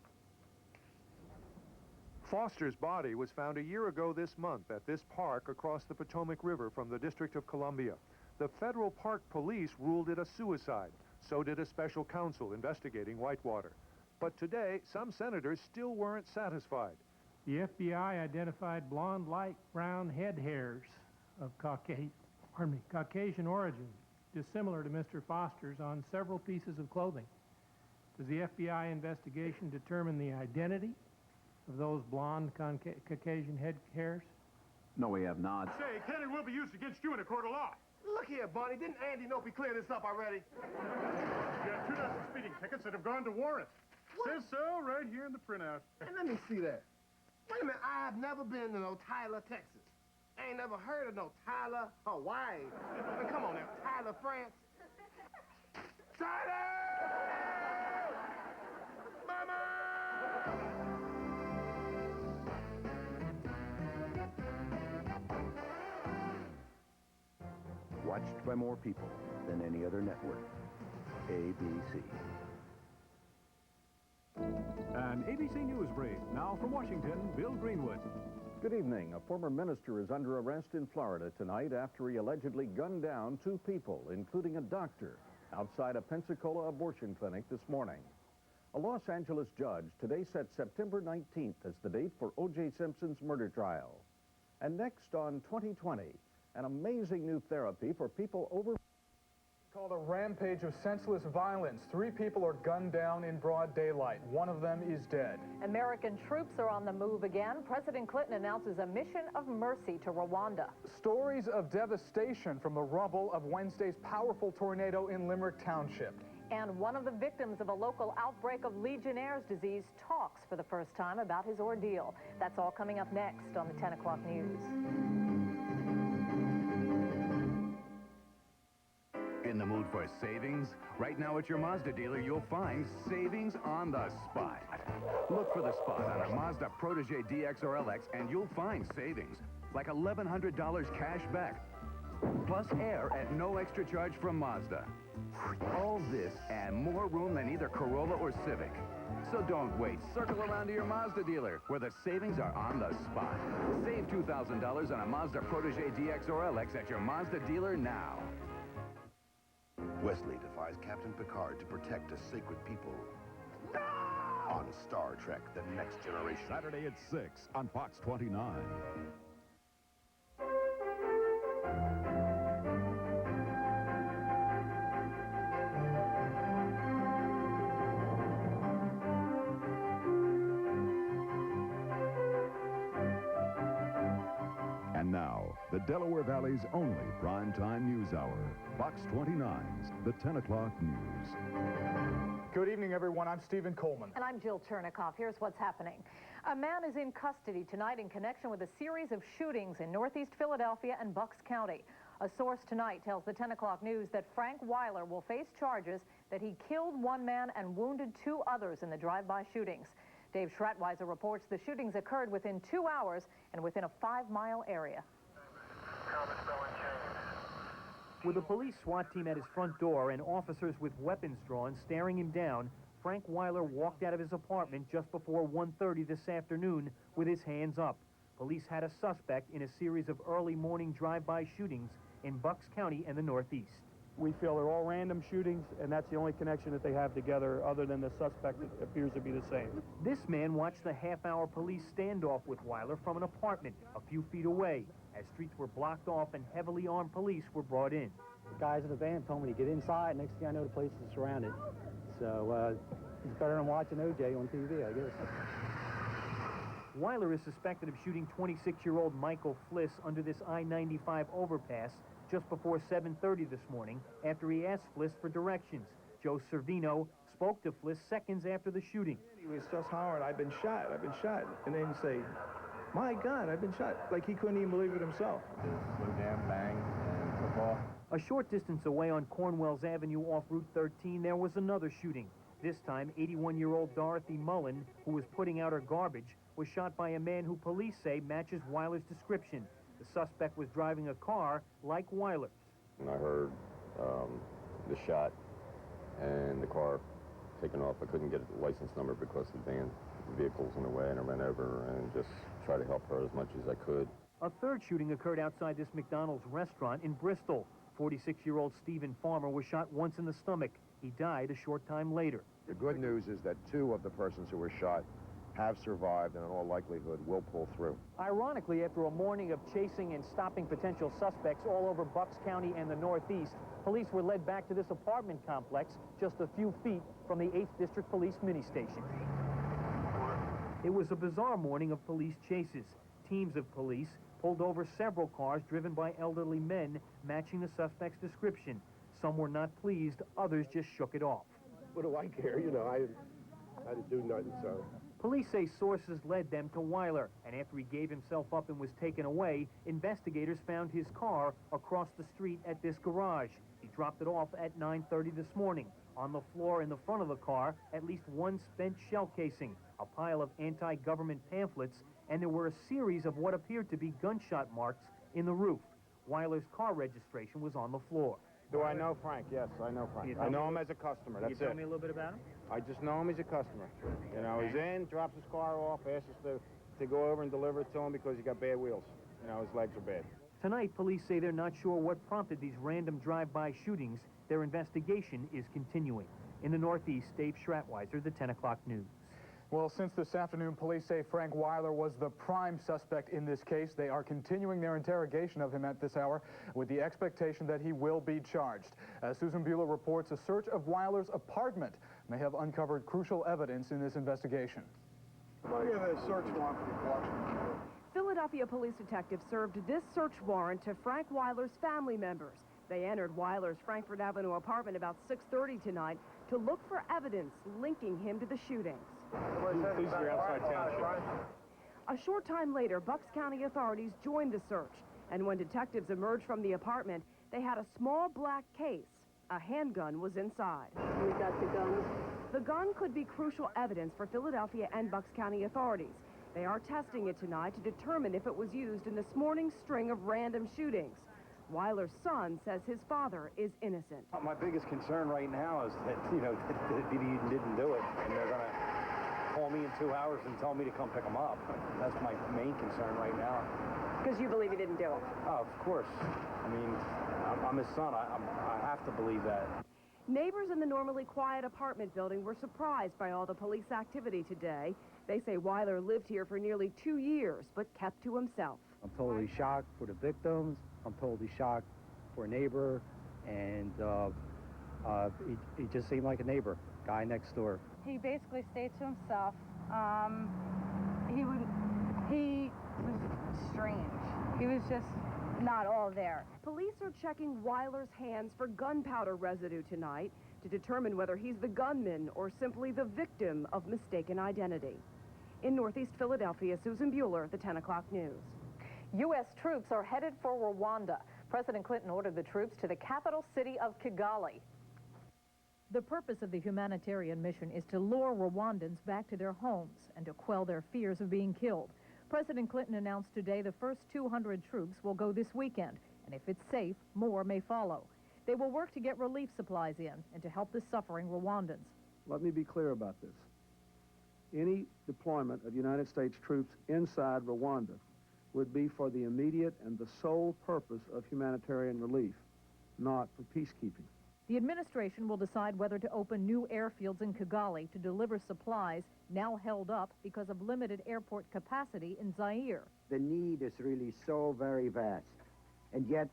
Foster's body was found a year ago this month at this park across the Potomac River from the District of Columbia. The federal park police ruled it a suicide. So did a special counsel investigating Whitewater. But today, some senators still weren't satisfied. The FBI identified blonde, light brown head hairs of Caucasian origin, dissimilar to Mr. Foster's, on several pieces of clothing. Does the FBI investigation determine the identity of those blonde Caucasian head hairs? No, we have not. Say, Kenny will be used against you in a court of law. Look here, Barney. Didn't Andy Nope clear this up already? You have 2 dozen speeding tickets that have gone to warrant. Says so right here in the printout. And let me see that. Wait a minute. I've never been to no Tyler, Texas. I ain't never heard of no Tyler, Hawaii. I mean, come on now. Tyler, France. Tyler! Mama! Watched by more people than any other network. ABC. An ABC News brief. Now from Washington, Bill Greenwood. Good evening. A former minister is under arrest in Florida tonight after he allegedly gunned down 2 people, including a doctor, outside a Pensacola abortion clinic this morning. A Los Angeles judge today set September 19th as the date for O.J. Simpson's murder trial. And next on 2020, an amazing new therapy for people over... Called a rampage of senseless violence. 3 people are gunned down in broad daylight. 1 of them is dead. American troops are on the move again. President Clinton announces a mission of mercy to Rwanda. Stories of devastation from the rubble of Wednesday's powerful tornado in Limerick Township. And one of the victims of a local outbreak of Legionnaire's disease talks for the first time about his ordeal. That's all coming up next on the 10 o'clock news. In the mood for savings? Right now at your Mazda dealer, you'll find savings on the spot. Look for the spot on a Mazda Protege DX or LX, and you'll find savings, like $1,100 cash back, plus air at no extra charge from Mazda. All this and more room than either Corolla or Civic. So don't wait. Circle around to your Mazda dealer, where the savings are on the spot. Save $2,000 on a Mazda Protege DX or LX at your Mazda dealer now. Wesley defies Captain Picard to protect a sacred people. On Star Trek, The Next Generation. Saturday at 6 on Fox 29. the Delaware Valley's only primetime news hour. Fox 29's the 10 o'clock news. Good evening, everyone. I'm Stephen Coleman. And I'm Jill Chernikoff. Here's what's happening. A man is in custody tonight in connection with a series of shootings in northeast Philadelphia and Bucks County. A source tonight tells the 10 o'clock news that Frank Weiler will face charges that he killed one man and wounded two others in the drive-by shootings. Dave Schratweiser reports the shootings occurred within 2 hours and within a 5-mile area. With a police SWAT team at his front door and officers with weapons drawn staring him down, Frank Weiler walked out of his apartment just before 1:30 this afternoon with his hands up. Police had a suspect in a series of early morning drive-by shootings in Bucks County and the Northeast. We feel they're all random shootings, and that's the only connection that they have together other than the suspect that appears to be the same. This man watched the half-hour police standoff with Weiler from an apartment a few feet away as streets were blocked off and heavily armed police were brought in. The guys in the van told me to get inside. Next thing I know, the place is surrounded. So it's better than watching OJ on TV, I guess. Weiler is suspected of shooting 26-year-old Michael Fliss under this I-95 overpass just before 7:30 this morning after he asked Fliss for directions. Joe Servino spoke to Fliss seconds after the shooting. He was just hollering, I've been shot. And then say, my God, I've been shot. Like he couldn't even believe it himself. Just slow down, bang, and took off. A short distance away on Cornwells Avenue off Route 13, there was another shooting. This time, 81-year-old Dorothy Mullen, who was putting out her garbage, was shot by a man who police say matches Weiler's description. The suspect was driving a car like Weiler's. And I heard the shot and the car taking off. I couldn't get the license number because the vehicle's in the way, and I ran over and just tried to help her as much as I could. A third shooting occurred outside this McDonald's restaurant in Bristol. 46-year-old Stephen Farmer was shot once in the stomach. He died a short time later. The good news is that 2 of the persons who were shot have survived and in all likelihood will pull through. Ironically, after a morning of chasing and stopping potential suspects all over Bucks County and the Northeast, police were led back to this apartment complex just a few feet from the 8th District Police mini-station. It was a bizarre morning of police chases. Teams of police pulled over several cars driven by elderly men matching the suspect's description. Some were not pleased, others just shook it off. What do I care? You know, I didn't do nothing, so. Police say sources led them to Weiler, and after he gave himself up and was taken away, investigators found his car across the street at this garage. He dropped it off at 9:30 this morning. On the floor in the front of the car, at least one spent shell casing, a pile of anti-government pamphlets, and there were a series of what appeared to be gunshot marks in the roof. Weiler's car registration was on the floor. Do I know Frank? Yes, I know Frank. I know him as a customer. That's it. Can you tell me a little bit about him? I just know him as a customer. You know, he's in, drops his car off, asks us to go over and deliver it to him because he got bad wheels. You know, his legs are bad. Tonight, police say they're not sure what prompted these random drive-by shootings. Their investigation is continuing. In the Northeast, Dave Schratweiser, the 10 o'clock news. Well, since this afternoon, police say Frank Weiler was the prime suspect in this case. They are continuing their interrogation of him at this hour with the expectation that he will be charged. As Susan Bueller reports, a search of Weiler's apartment may have uncovered crucial evidence in this investigation. Look at this search warrant for the collection. Philadelphia police detectives served this search warrant to Frank Weiler's family members. They entered Weiler's Frankfurt Avenue apartment about 6:30 tonight to look for evidence linking him to the shootings. A short time later, Bucks County authorities joined the search, and when detectives emerged from the apartment, they had a small black case. A handgun was inside. We got the gun. The gun could be crucial evidence for Philadelphia and Bucks County authorities. They are testing it tonight to determine if it was used in this morning's string of random shootings. Weiler's son says his father is innocent. My biggest concern right now is that, you know, that he didn't do it, and they're going to call me in 2 hours and tell me to come pick him up. That's my main concern right now. Because you believe he didn't do it? Oh, of course. I mean, I'm his son. I have to believe that. Neighbors in the normally quiet apartment building were surprised by all the police activity today. They say Weiler lived here for nearly 2 years, but kept to himself. I'm totally shocked for the victims. I'm totally shocked for a neighbor, and he just seemed like a neighbor, guy next door. He basically stayed to himself. He was strange. He was just not all there. Police are checking Weiler's hands for gunpowder residue tonight to determine whether he's the gunman or simply the victim of mistaken identity. In Northeast Philadelphia, Susan Bueller, the 10 o'clock news. U.S. troops are headed for Rwanda. President Clinton ordered the troops to the capital city of Kigali. The purpose of the humanitarian mission is to lure Rwandans back to their homes and to quell their fears of being killed. President Clinton announced today the first 200 troops will go this weekend, and if it's safe, more may follow. They will work to get relief supplies in and to help the suffering Rwandans. Let me be clear about this. Any deployment of United States troops inside Rwanda would be for the immediate and the sole purpose of humanitarian relief, not for peacekeeping. The administration will decide whether to open new airfields in Kigali to deliver supplies now held up because of limited airport capacity in Zaire. The need is really so very vast. And yet,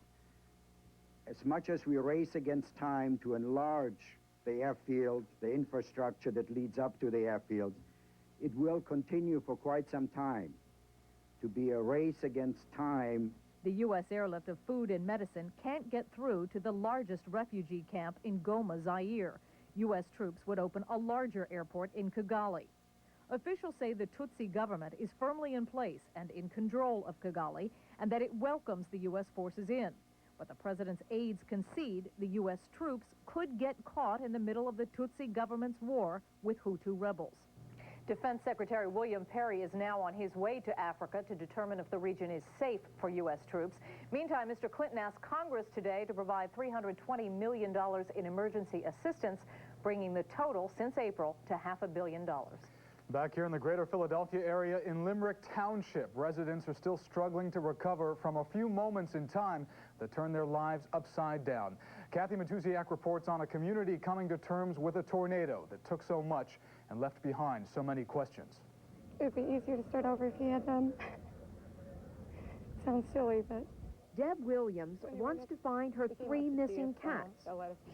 as much as we race against time to enlarge the airfields, the infrastructure that leads up to the airfields, it will continue for quite some time to be a race against time. The U.S. airlift of food and medicine can't get through to the largest refugee camp in Goma, Zaire. U.S. troops would open a larger airport in Kigali. Officials say the Tutsi government is firmly in place and in control of Kigali, and that it welcomes the U.S. forces in. But the president's aides concede the U.S. troops could get caught in the middle of the Tutsi government's war with Hutu rebels. Defense Secretary William Perry is now on his way to Africa to determine if the region is safe for U.S. troops. Meantime, Mr. Clinton asked Congress today to provide $320 million in emergency assistance, bringing the total since April to $500 million. Back here in the greater Philadelphia area in Limerick Township, residents are still struggling to recover from a few moments in time that turned their lives upside down. Kathy Matusiak reports on a community coming to terms with a tornado that took so much and left behind so many questions. It would be easier to start over if he had them. Sounds silly, but... Deb Williams wants to find her 3 missing cats.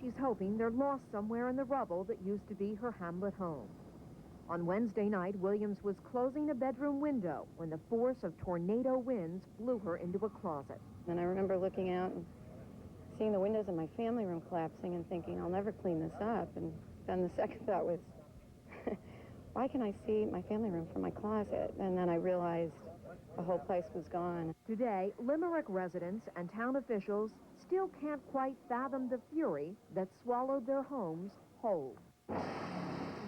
She's hoping they're lost somewhere in the rubble that used to be her hamlet home. On Wednesday night, Williams was closing a bedroom window when the force of tornado winds blew her into a closet. And I remember looking out and seeing the windows in my family room collapsing and thinking, I'll never clean this up. And then the second thought was, why can I see my family room from my closet? And then I realized the whole place was gone. Today, Limerick residents and town officials still can't quite fathom the fury that swallowed their homes whole.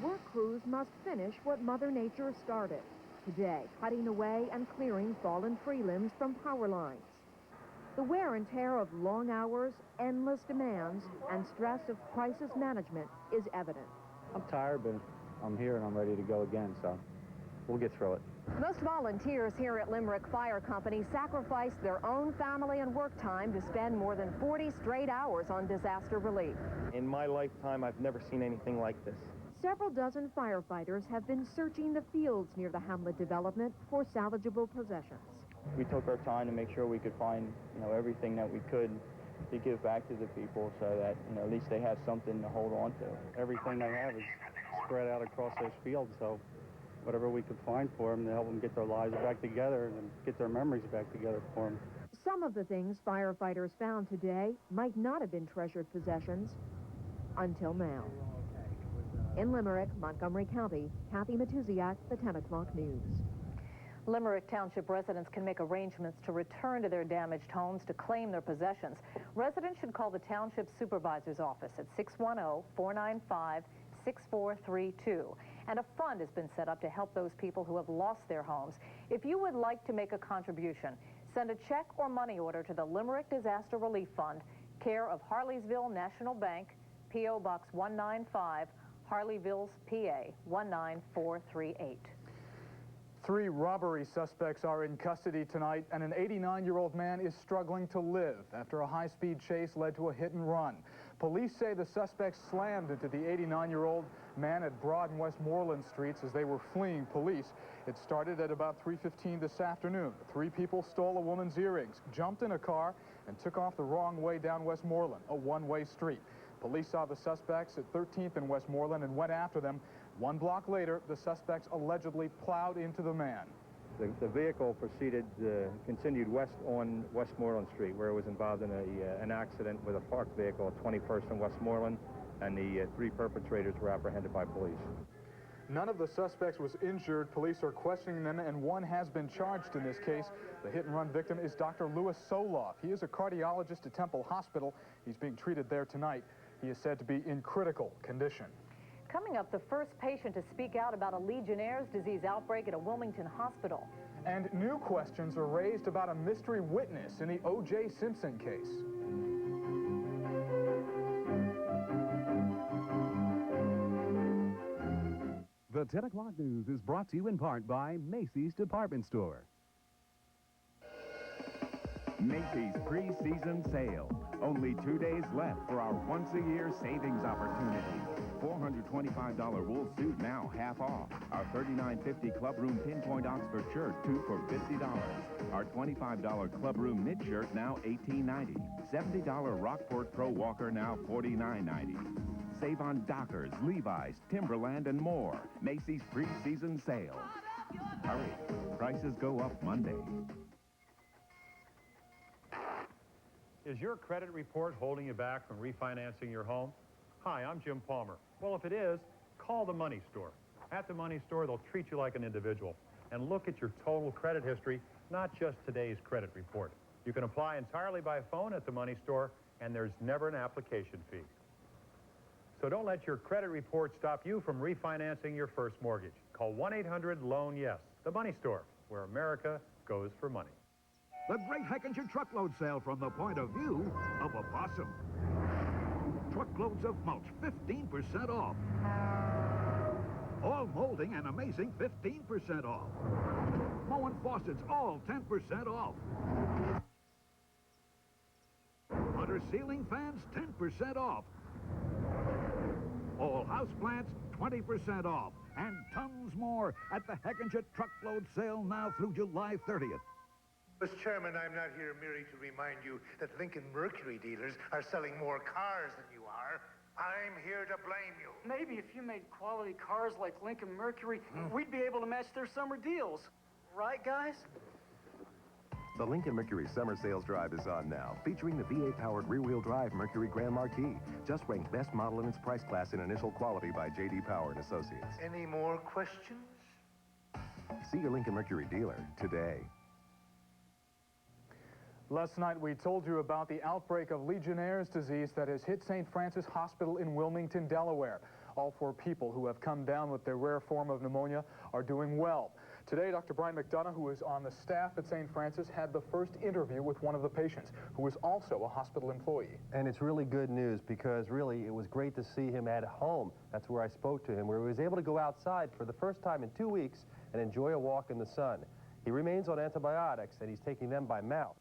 Work crews must finish what Mother Nature started. Today, cutting away and clearing fallen tree limbs from power lines. The wear and tear of long hours, endless demands, and stress of crisis management is evident. I'm tired, but I'm here and I'm ready to go again, so we'll get through it. Most volunteers here at Limerick Fire Company sacrifice their own family and work time to spend more than 40 straight hours on disaster relief. In my lifetime, I've never seen anything like this. Several dozen firefighters have been searching the fields near the hamlet development for salvageable possessions. We took our time to make sure we could find, everything that we could to give back to the people so that, at least they have something to hold on to. Everything they have is spread out across those fields, so whatever we could find for them to help them get their lives back together and get their memories back together for them. Some of the things firefighters found today might not have been treasured possessions until now. In Limerick, Montgomery County, Kathy Matusiak, the 10 o'clock news. Limerick Township residents can make arrangements to return to their damaged homes to claim their possessions. Residents should call the Township Supervisor's office at 610-495-6432. And a fund has been set up to help those people who have lost their homes. If you would like to make a contribution, send a check or money order to the Limerick Disaster Relief Fund, care of Harleysville National Bank, P.O. Box 195, Harleyville's PA 19438. 3 robbery suspects are in custody tonight, and an 89-year-old man is struggling to live after a high-speed chase led to a hit and run. Police say the suspects slammed into the 89-year-old man at Broad and Westmoreland Streets as they were fleeing police. It started at about 3:15 this afternoon. 3 people stole a woman's earrings, jumped in a car, and took off the wrong way down Westmoreland, a one-way street. Police saw the suspects at 13th and Westmoreland and went after them. 1 block later, the suspects allegedly plowed into the man. The vehicle continued west on Westmoreland Street, where it was involved in an accident with a parked vehicle at 21st and Westmoreland, and the 3 perpetrators were apprehended by police. None of the suspects was injured. Police are questioning them, and one has been charged in this case. The hit-and-run victim is Dr. Louis Soloff. He is a cardiologist at Temple Hospital. He's being treated there tonight. He is said to be in critical condition. Coming up, the first patient to speak out about a Legionnaire's disease outbreak at a Wilmington hospital. And new questions are raised about a mystery witness in the O.J. Simpson case. The 10 o'clock news is brought to you in part by Macy's Department Store. Macy's pre-season sale. Only 2 days left for our once-a-year savings opportunity. $425 wool suit now half off. Our $39.50 Clubroom Pinpoint Oxford shirt, 2 for $50. Our $25 Clubroom knit shirt now $18.90. $70 Rockport Pro Walker now $49.90. Save on Dockers, Levi's, Timberland, and more. Macy's pre-season sale. Hurry, prices go up Monday. Is your credit report holding you back from refinancing your home? Hi, I'm Jim Palmer. Well, if it is, call the Money Store. At the Money Store, they'll treat you like an individual and look at your total credit history, not just today's credit report. You can apply entirely by phone at the Money Store, and there's never an application fee. So don't let your credit report stop you from refinancing your first mortgage. Call 1-800-LOAN-YES, the Money Store, where America goes for money. The great Heckinger truckload sale from the point of view of a possum. Truckloads of mulch, 15% off. All molding, an amazing 15% off. Moen faucets, all 10% off. Under ceiling fans, 10% off. All houseplants, 20% off. And tons more at the Heckinger truckload sale now through July 30th. Mr. Chairman, I'm not here merely to remind you that Lincoln Mercury dealers are selling more cars than you are. I'm here to blame you. Maybe if you made quality cars like Lincoln Mercury, we'd be able to match their summer deals. Right, guys? The Lincoln Mercury Summer Sales Drive is on now, featuring the V8-powered rear-wheel drive Mercury Grand Marquis, just ranked best model in its price class in initial quality by J.D. Power and Associates. Any more questions? See your Lincoln Mercury dealer today. Last night, we told you about the outbreak of Legionnaire's disease that has hit St. Francis Hospital in Wilmington, Delaware. All 4 people who have come down with their rare form of pneumonia are doing well. Today, Dr. Brian McDonough, who is on the staff at St. Francis, had the first interview with one of the patients, who is also a hospital employee. And it's really good news because really it was great to see him at home. That's where I spoke to him, where he was able to go outside for the first time in 2 weeks and enjoy a walk in the sun. He remains on antibiotics, and he's taking them by mouth.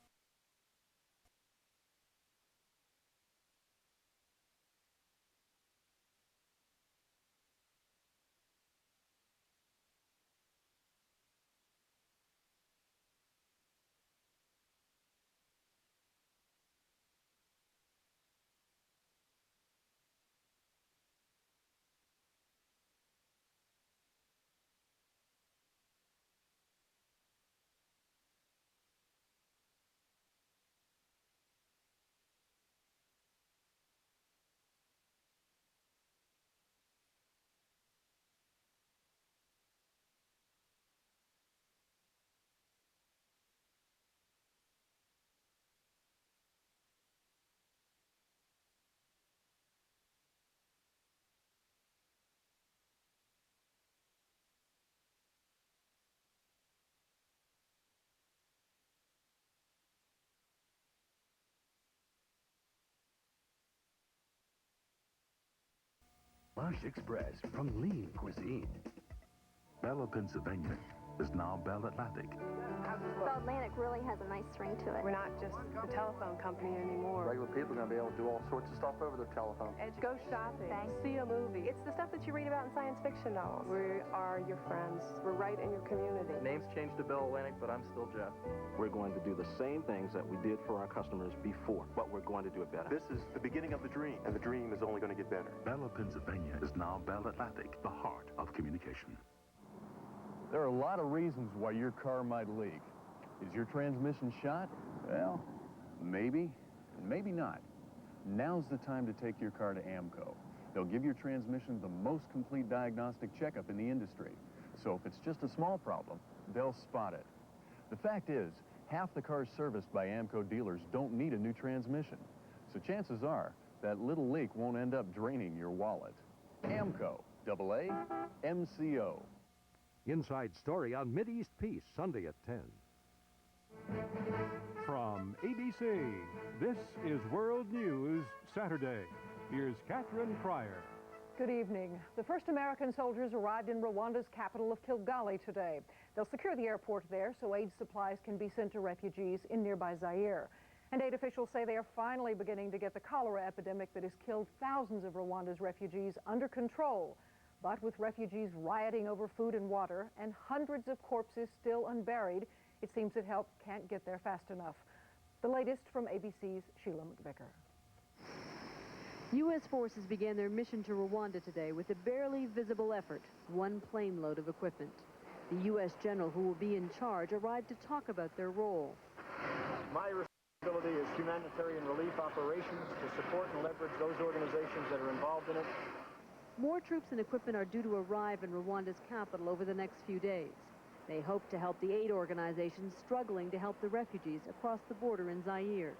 Lunch Express from Lean Cuisine. Bella, Pennsylvania is now Bell Atlantic. Bell Atlantic really has a nice ring to it. We're not just a telephone company anymore. Regular people are going to be able to do all sorts of stuff over their telephone. Go shopping, see a movie. It's the stuff that you read about in science fiction novels. We are your friends. We're right in your community. Name's changed to Bell Atlantic, but I'm still Jeff. We're going to do the same things that we did for our customers before, but we're going to do it better. This is the beginning of the dream, and the dream is only going to get better. Bella, Pennsylvania is now Bell Atlantic, the heart of communication. There are a lot of reasons why your car might leak. Is your transmission shot? Well, maybe, and maybe not. Now's the time to take your car to AMCO. They'll give your transmission the most complete diagnostic checkup in the industry. So if it's just a small problem, they'll spot it. The fact is, half the cars serviced by AMCO dealers don't need a new transmission. So chances are, that little leak won't end up draining your wallet. AMCO, AA, MCO. Inside Story on Mideast Peace, Sunday at 10. From ABC, this is World News Saturday. Here's Catherine Pryor. Good evening. The first American soldiers arrived in Rwanda's capital of Kigali today. They'll secure the airport there so aid supplies can be sent to refugees in nearby Zaire. And aid officials say they are finally beginning to get the cholera epidemic that has killed thousands of Rwanda's refugees under control. But with refugees rioting over food and water and hundreds of corpses still unburied, it seems that help can't get there fast enough. The latest from ABC's Sheila McVicker. U.S. forces began their mission to Rwanda today with a barely visible effort, one plane load of equipment. The U.S. general who will be in charge arrived to talk about their role. My responsibility is humanitarian relief operations to support and leverage those organizations that are involved in it. More troops and equipment are due to arrive in Rwanda's capital over the next few days. They hope to help the aid organizations struggling to help the refugees across the border in Zaire.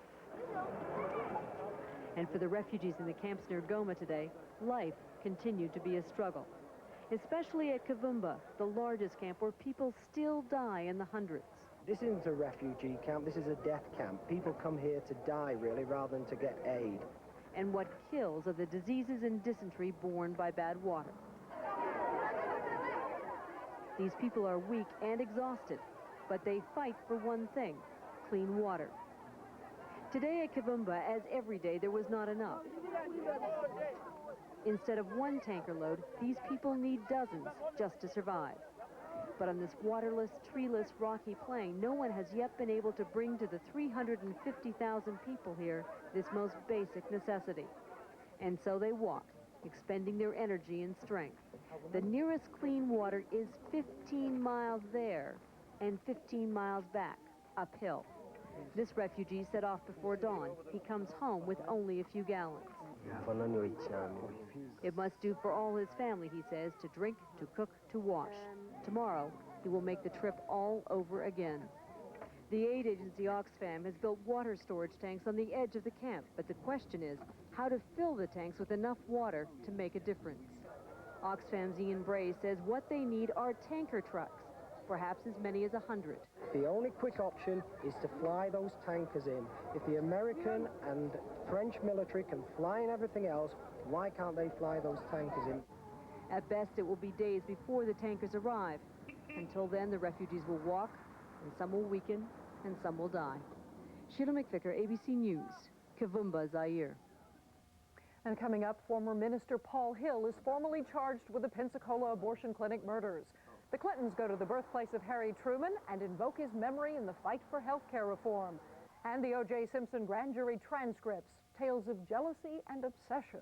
And for the refugees in the camps near Goma today, life continued to be a struggle, especially at Kavumba, the largest camp where people still die in the hundreds. This isn't a refugee camp, this is a death camp. People come here to die, really, rather than to get aid. And what kills are the diseases and dysentery borne by bad water. These people are weak and exhausted, but they fight for one thing, clean water. Today at Kavumba, as every day, there was not enough. Instead of one tanker load, these people need dozens just to survive. But on this waterless, treeless, rocky plain, no one has yet been able to bring to the 350,000 people here this most basic necessity. And so they walk, expending their energy and strength. The nearest clean water is 15 miles there and 15 miles back, uphill. This refugee set off before dawn. He comes home with only a few gallons. It must do for all his family, he says, to drink, to cook, to wash. Tomorrow, he will make the trip all over again. The aid agency Wtxf has built water storage tanks on the edge of the camp, but the question is how to fill the tanks with enough water to make a difference. Wtxfam's Ian Bray says what they need are tanker trucks, perhaps as many as 100. The only quick option is to fly those tankers in. If the American and French military can fly in everything else, why can't they fly those tankers in? At best, it will be days before the tankers arrive. Until then, the refugees will walk, and some will weaken, and some will die. Sheila McVicker, ABC News, Kavumba, Zaire. And coming up, former Minister Paul Hill is formally charged with the Pensacola abortion clinic murders. The Clintons go to the birthplace of Harry Truman and invoke his memory in the fight for health care reform. And the O.J. Simpson grand jury transcripts, tales of jealousy and obsession.